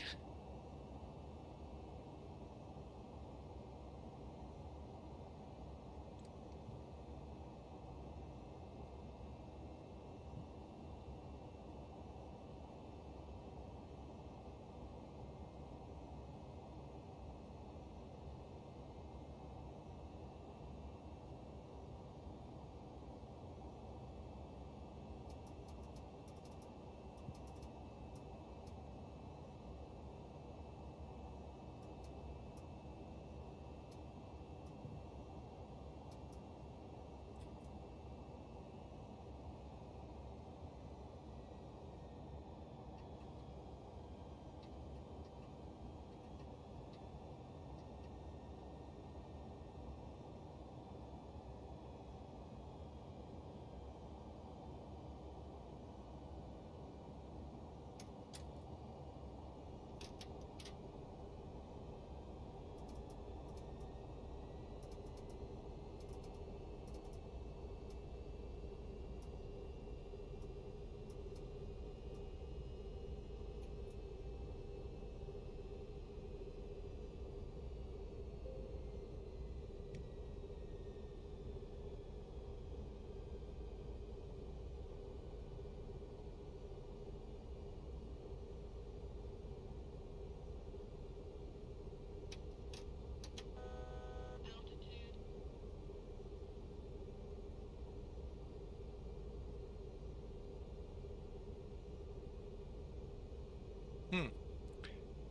Altitude.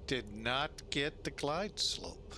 Did not get the glide slope.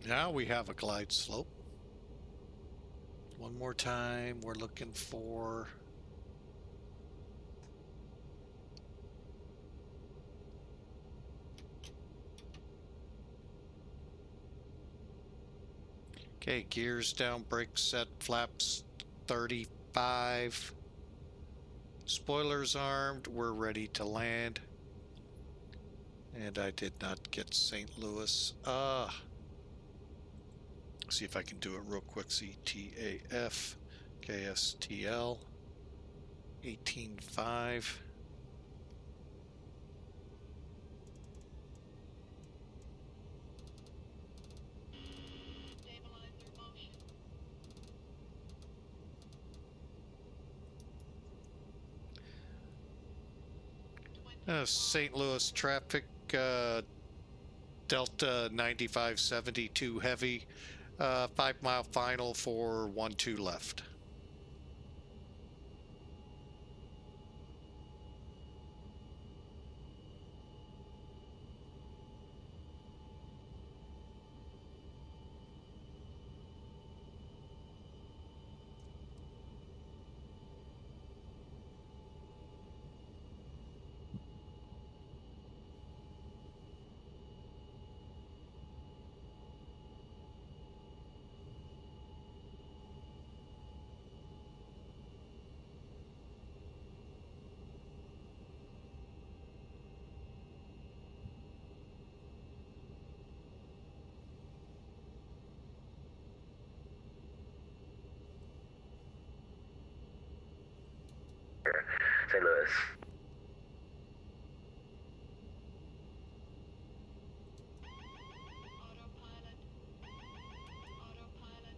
Now we have a glide slope. One more time, we're looking for okay, gears down, brakes set, flaps 35. Spoilers armed, we're ready to land. And I did not get St. Louis. See if I can do it real quick. CTAF, KSTL, 18.5. Stabilizer motion. St. Louis traffic, Delta 9572 heavy, 5 mile final for 12 left. St. Louis. Autopilot. Autopilot.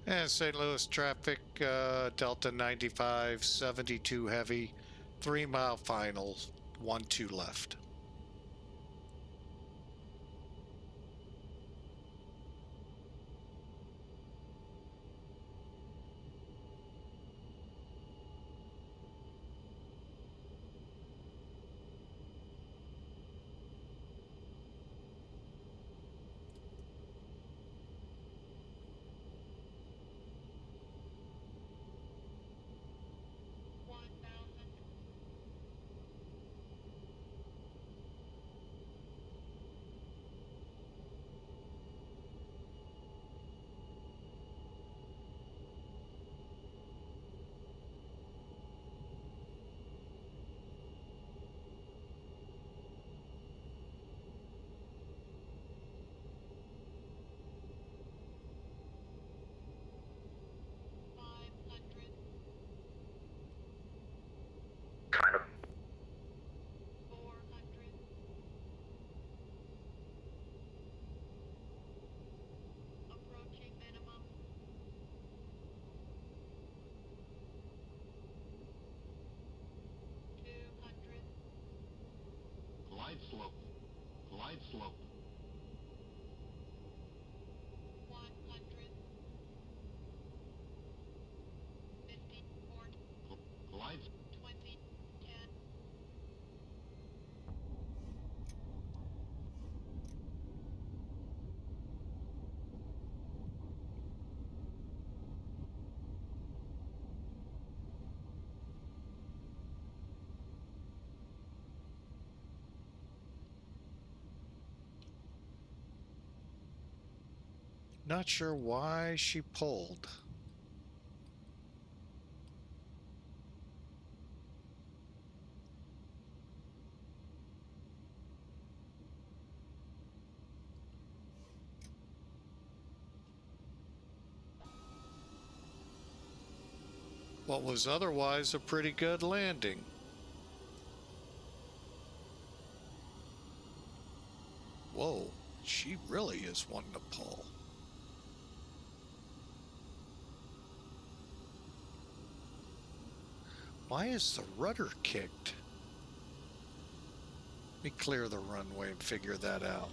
And St. Louis traffic, Delta 9572 heavy, 3 mile final, 12 left. Final. 400. Approaching minimum. 200. Glide slope. Glide slope. 100. 50. 40. Glide. 20. 10. Not sure why she pulled. What was otherwise a pretty good landing. Whoa, she really is one to pull. Why is the rudder kicked? Let me clear the runway and figure that out.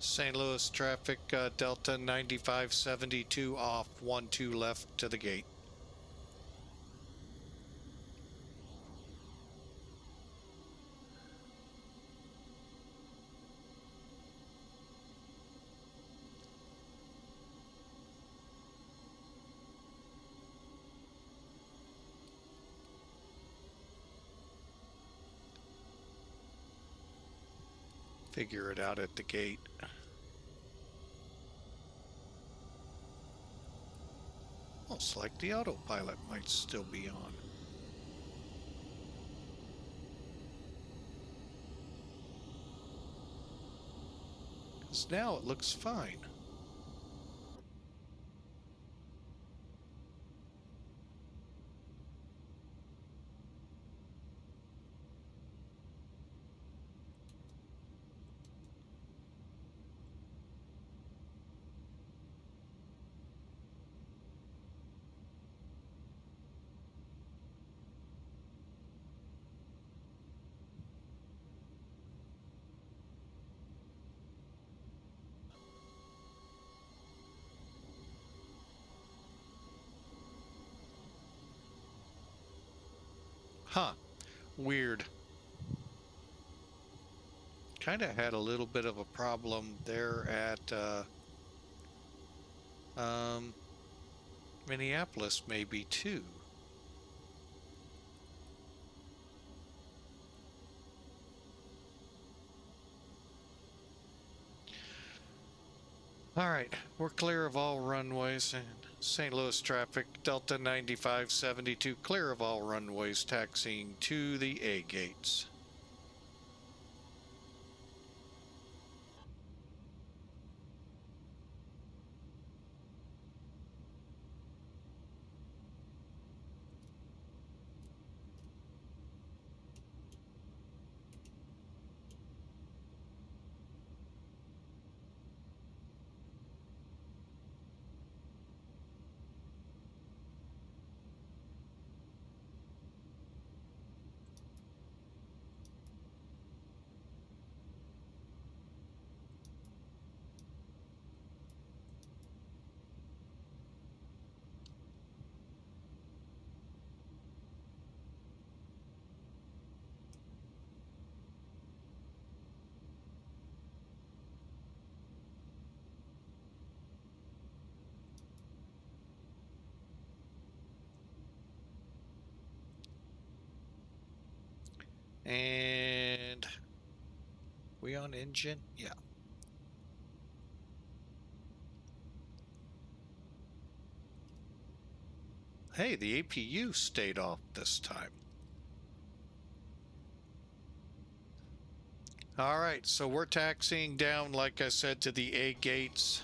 St. Louis traffic, Delta 9572 off, 12 left to the gate. Figure it out at the gate. Almost like the autopilot might still be on. Because now it looks fine. Huh. Weird. Kind of had a little bit of a problem there at Minneapolis, maybe too. All right, we're clear of all runways. And St. Louis traffic, Delta 9572, clear of all runways, taxiing to the A gates. And we on engine? Yeah. Hey, the APU stayed off this time. All right, so we're taxiing down, like I said, to the A gates.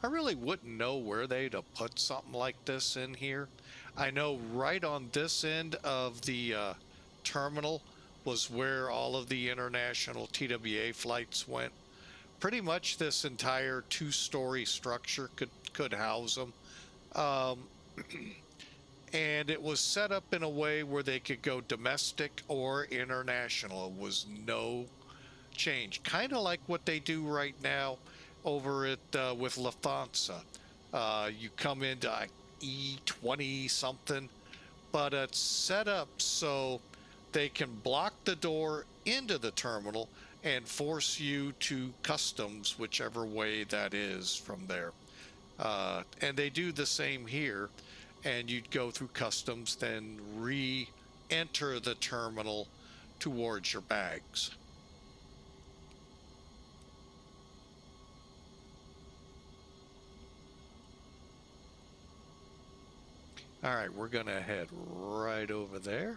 I really wouldn't know where they'd have put something like this in here. I know right on this end of the terminal was where all of the international TWA flights went. Pretty much this entire two-story structure could house them. And it was set up in a way where they could go domestic or international. It was no change, kind of like what they do right now over at with Lufthansa. You come into E20 something, but it's set up so they can block the door into the terminal and force you to customs, whichever way that is from there. And they do the same here, and you'd go through customs, then re-enter the terminal towards your bags. All right, we're gonna head right over there.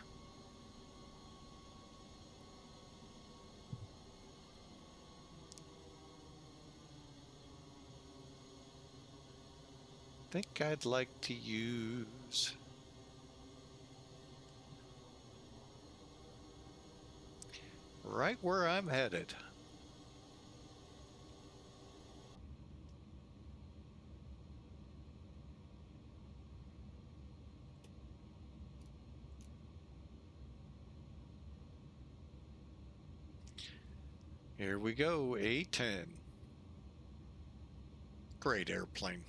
Think I'd like to use right where I'm headed. Here we go, A10. Great airplane.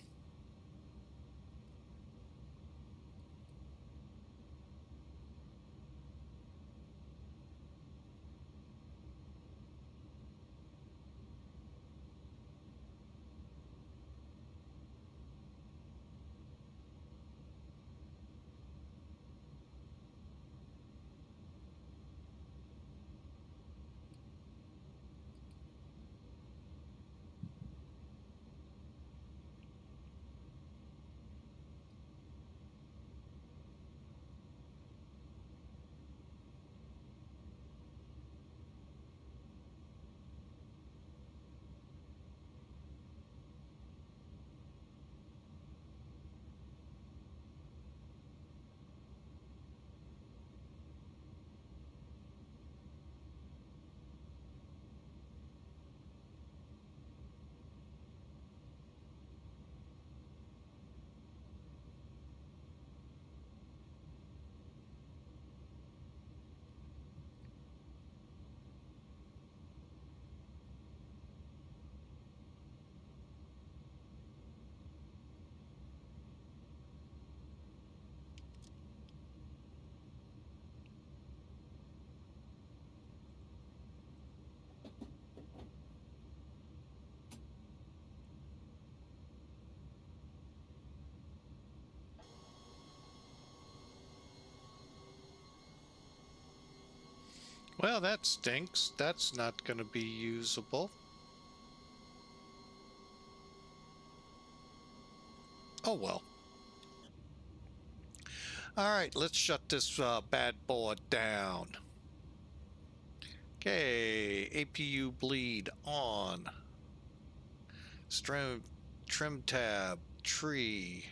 Well, that stinks. That's not going to be usable. Oh well. All right, let's shut this bad boy down. Okay, APU bleed on. Trim tab, tree.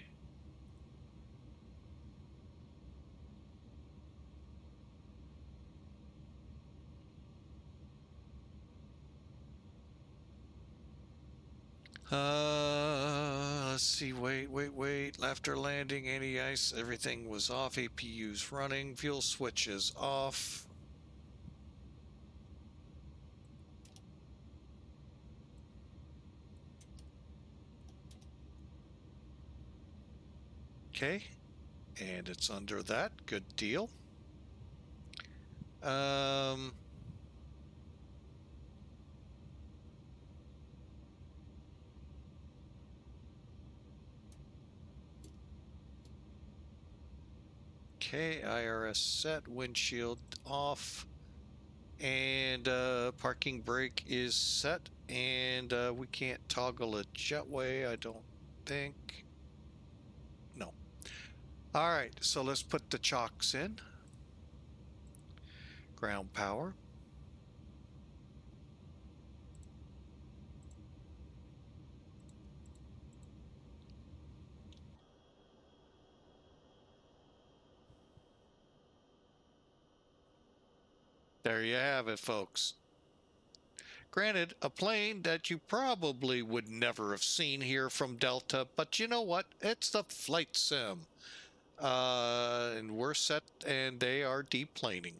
Let's see, wait. After landing, anti-ice, everything was off. APU's running, fuel switches off. Okay, and it's under that, good deal. Okay, IRS set, windshield off, and parking brake is set, and we can't toggle a jetway, I don't think. No. All right, so let's put the chocks in. Ground power. There you have it, folks. Granted, a plane that you probably would never have seen here from Delta, but you know what? It's the flight sim. And we're set, and they are deplaning.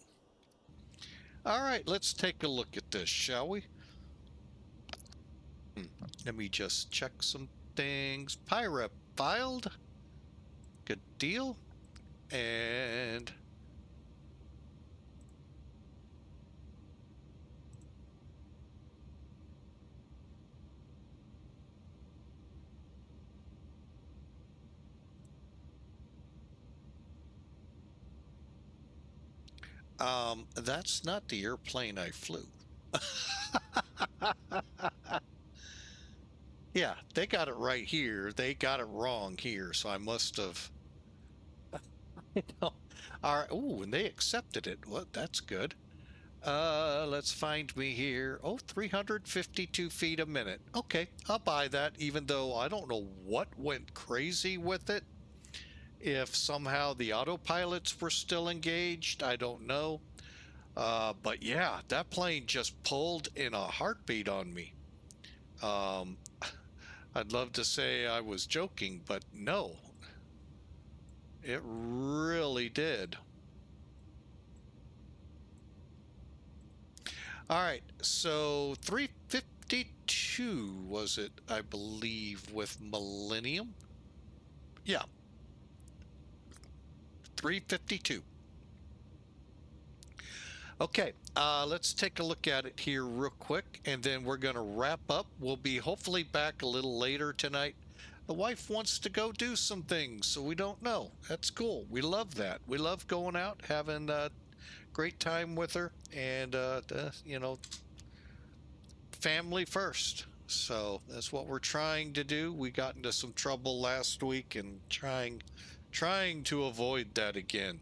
All right, let's take a look at this, shall we? Let me just check some things. Pirate filed. Good deal. And that's not the airplane I flew. Yeah, they got it right here. They got it wrong here, so I must have. All right. Oh, and they accepted it. Well, that's good. Let's find me here. Oh, 352 feet a minute. Okay, I'll buy that, even though I don't know what went crazy with it. If somehow the autopilots were still engaged, I don't know. But yeah, that plane just pulled in a heartbeat on me. I'd love to say I was joking, but no, it really did. All right, so 352 352, was it, I believe, with Millennium? Yeah, 352. Okay, let's take a look at it here real quick, and then we're going to wrap up. We'll be hopefully back a little later tonight. The wife wants to go do some things, so we don't know. That's cool. We love that. We love going out, having a great time with her, and, you know, family first. So that's what we're trying to do. We got into some trouble last week and trying to avoid that again.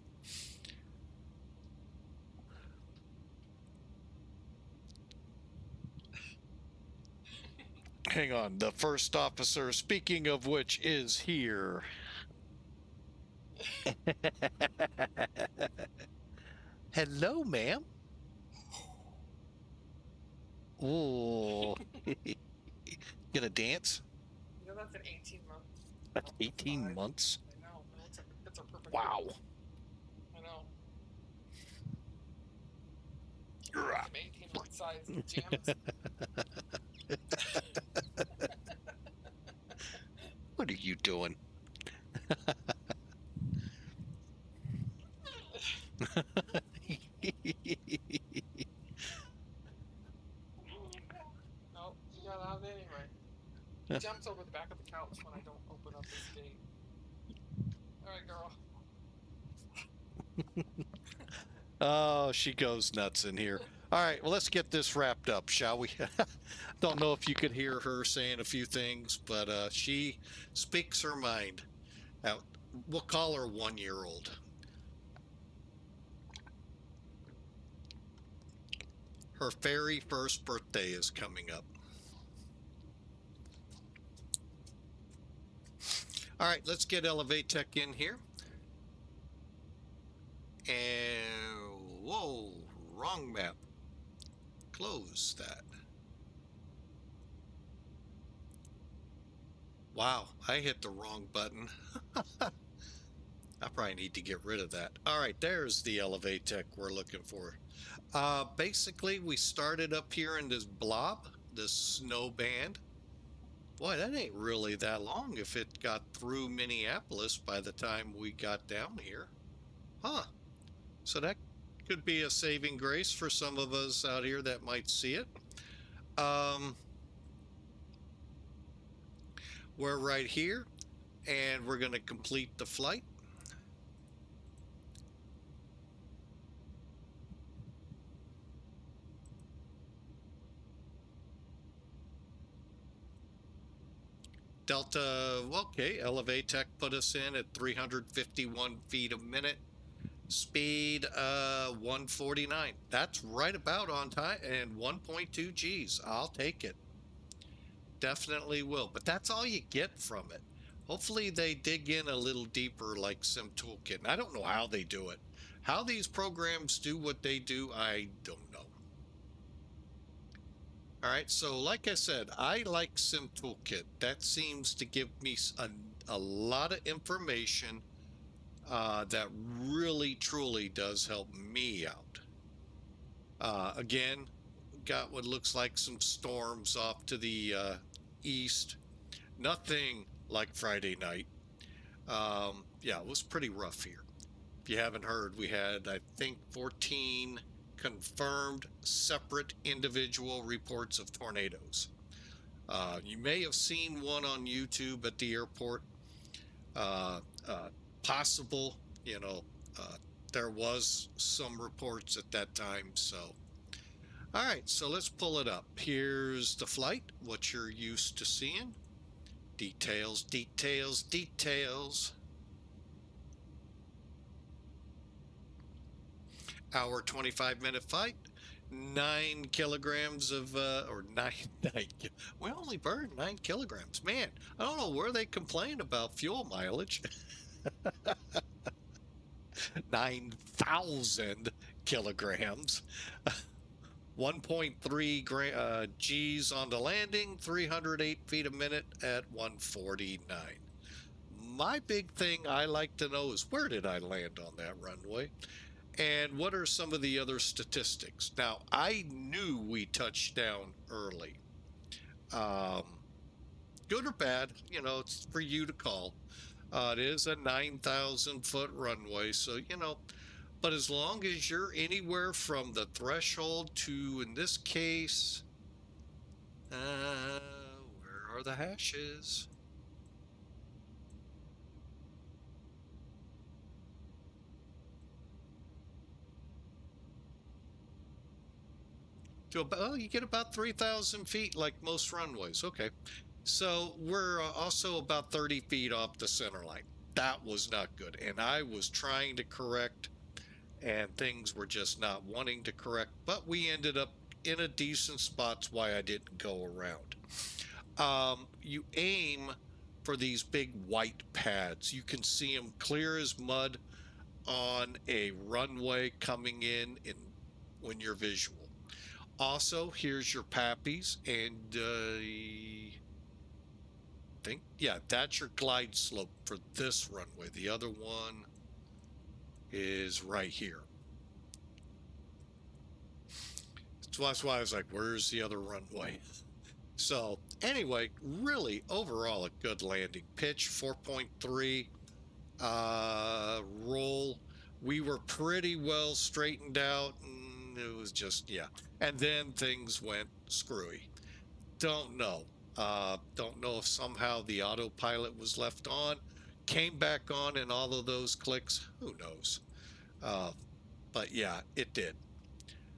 Hang on, the first officer, speaking of which, is here. Hello, ma'am. Oh, gonna dance? You know, that's an 18-month. That's 18 months? I know. It's a perfect. Wow. I know. Some 18-month size pajamas. What are you doing? No, you got out anyway. He jumps over the back of the couch when I don't open up this gate. All right, girl. Oh, she goes nuts in here. All right, well, let's get this wrapped up, shall we? Don't know if you could hear her saying a few things, but she speaks her mind. We'll call her 1-year-old. Her very first birthday is coming up. All right, let's get Elevatech in here. And, whoa, wrong map. Close that. Wow, I hit the wrong button. I probably need to get rid of that. All right, there's the Elevatech we're looking for. Basically, we started up here in this blob, this snow band. Boy, that ain't really that long if it got through Minneapolis by the time we got down here. Huh. So that could be a saving grace for some of us out here that might see it. We're right here, and we're going to complete the flight. Delta, okay, Elevatech put us in at 351 feet a minute. Speed 149. That's right about on time, and 1.2 Gs. I'll take it. Definitely will. But that's all you get from it. Hopefully they dig in a little deeper like Sim Toolkit. And I don't know how they do it. How these programs do what they do, I don't know. All right, so like I said, I like Sim Toolkit. That seems to give me a lot of information that really, truly does help me out. Again, got what looks like some storms off to the east. Nothing like Friday night. Yeah, it was pretty rough here. If you haven't heard, we had, I think, 14 confirmed separate individual reports of tornadoes. You may have seen one on YouTube at the airport. Possible, you know, there was some reports at that time. So, all right, so let's pull it up. Here's the flight, what you're used to seeing. Details, details, details. Hour 25-minute flight, 9 kilograms of, or we only burned 9 kilograms. Man, I don't know where they complain about fuel mileage. 9,000 kilograms. 1.3 Gs on the landing, 308 feet a minute at 149. My big thing I like to know is where did I land on that runway? And what are some of the other statistics? Now, I knew we touched down early. Good or bad, you know, it's for you to call. It is a 9,000 foot runway, so, you know, but as long as you're anywhere from the threshold to, in this case, where are the hashes? To about, well, you get about 3,000 feet like most runways. Okay. So we're also about 30 feet off the center line. That was not good. And I was trying to correct, and things were just not wanting to correct. But we ended up in a decent spot. That's why I didn't go around. You aim for these big white pads. You can see them clear as mud on a runway coming in when you're visual. Also, here's your pappies, and I think, yeah, that's your glide slope for this runway. The other one is right here. So that's why I was like, where's the other runway? So anyway, really overall a good landing. Pitch 4.3, roll. We were pretty well straightened out, and it was just, yeah. And then things went screwy. Don't know. Don't know if somehow the autopilot was left on, came back on in all of those clicks. Who knows? But yeah, it did.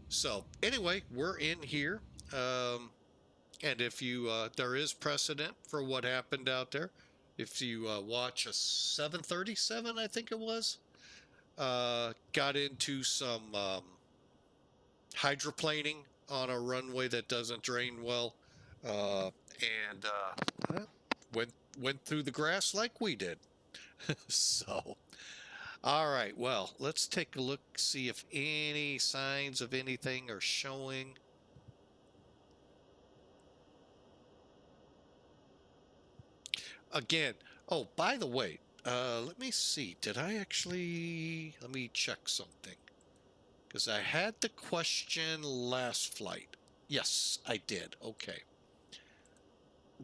So anyway, we're in here. And if you, there is precedent for what happened out there. If you watch a 737, I think it was, got into some hydroplaning on a runway that doesn't drain well, and went through the grass like we did. So, all right, well, let's take a look, see if any signs of anything are showing. Again, oh, by the way, let me see. Did I actually, let me check something. Because I had the question last flight. Yes, I did. Okay.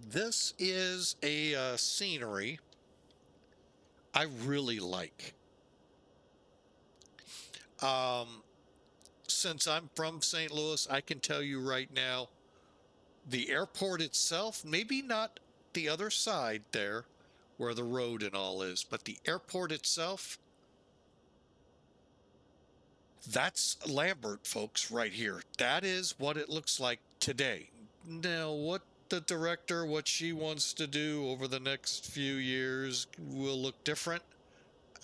This is a scenery I really like. Since I'm from St. Louis, I can tell you right now, the airport itself, maybe not the other side there where the road and all is, but the airport itself, that's Lambert, folks, right here. That is what it looks like today. Now, what the director, what she wants to do over the next few years will look different.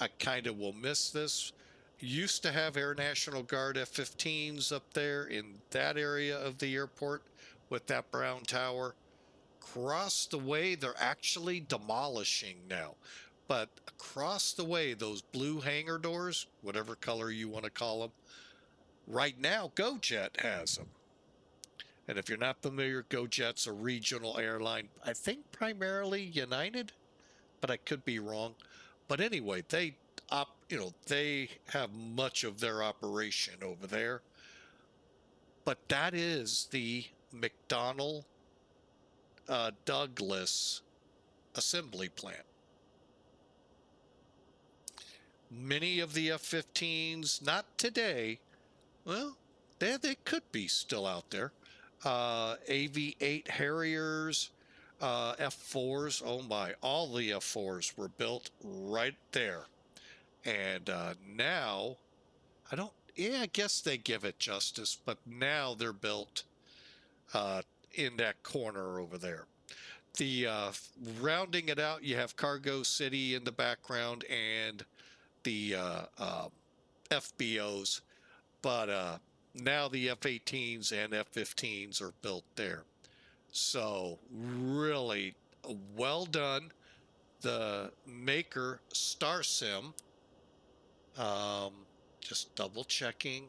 I kind of will miss this. Used to have Air National Guard F-15s up there in that area of the airport with that brown tower. Across the way, they're actually demolishing now. But across the way, those blue hangar doors, whatever color you want to call them, right now, GoJet has them. And if you're not familiar, GoJet's a regional airline, I think primarily United, but I could be wrong. But anyway, they have much of their operation over there. But that is the McDonnell Douglas assembly plant. Many of the F-15s, not today, well, they could be still out there. AV-8 Harriers, F-4s, oh my, all the F-4s were built right there. And now, I guess they give it justice, but now they're built in that corner over there. The rounding it out, you have Cargo City in the background and the FBOs, but now the F-18s and F-15s are built there. So really well done. The maker, StarSim, just double checking.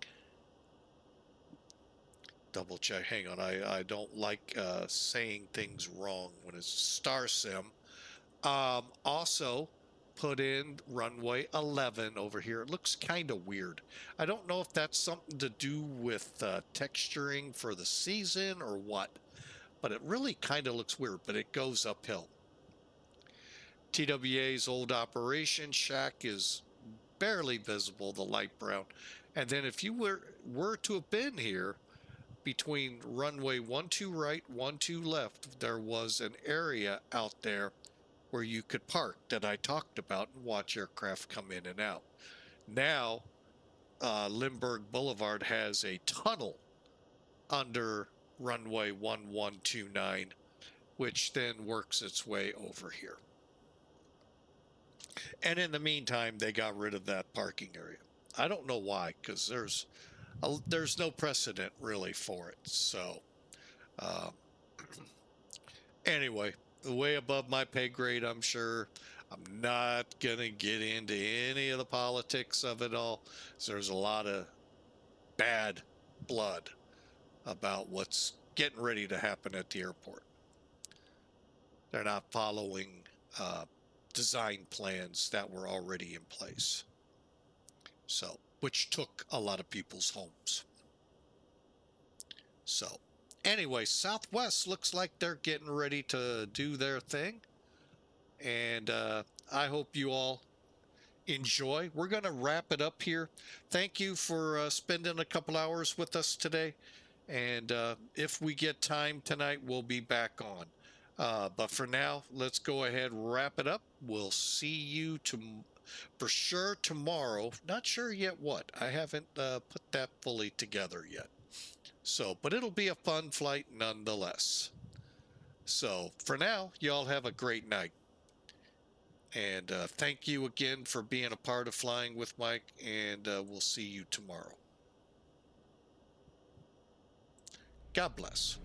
Double check. Hang on. I don't like saying things wrong when it's StarSim. Also put in runway 11 over here. It looks kind of weird. I don't know if that's something to do with texturing for the season or what, but it really kind of looks weird, but it goes uphill. TWA's old operation shack is barely visible, the light brown. And then if you were to have been here between runway 12 right, 12 left, there was an area out there where you could park that I talked about and watch aircraft come in and out. Now, Lindbergh Boulevard has a tunnel under runway 1129, which then works its way over here. And in the meantime, they got rid of that parking area. I don't know why, because there's no precedent really for it. So anyway, way above my pay grade, I'm sure. I'm not going to get into any of the politics of it all. So there's a lot of bad blood about what's getting ready to happen at the airport. They're not following design plans that were already in place. So, which took a lot of people's homes. So, anyway, Southwest looks like they're getting ready to do their thing. And I hope you all enjoy. We're going to wrap it up here. Thank you for spending a couple hours with us today. And if we get time tonight, we'll be back on. But for now, let's go ahead and wrap it up. We'll see you for sure tomorrow. Not sure yet what. I haven't put that fully together yet. So, but it'll be a fun flight nonetheless. So for now, y'all have a great night. And thank you again for being a part of Flying with Mike. And we'll see you tomorrow. God bless.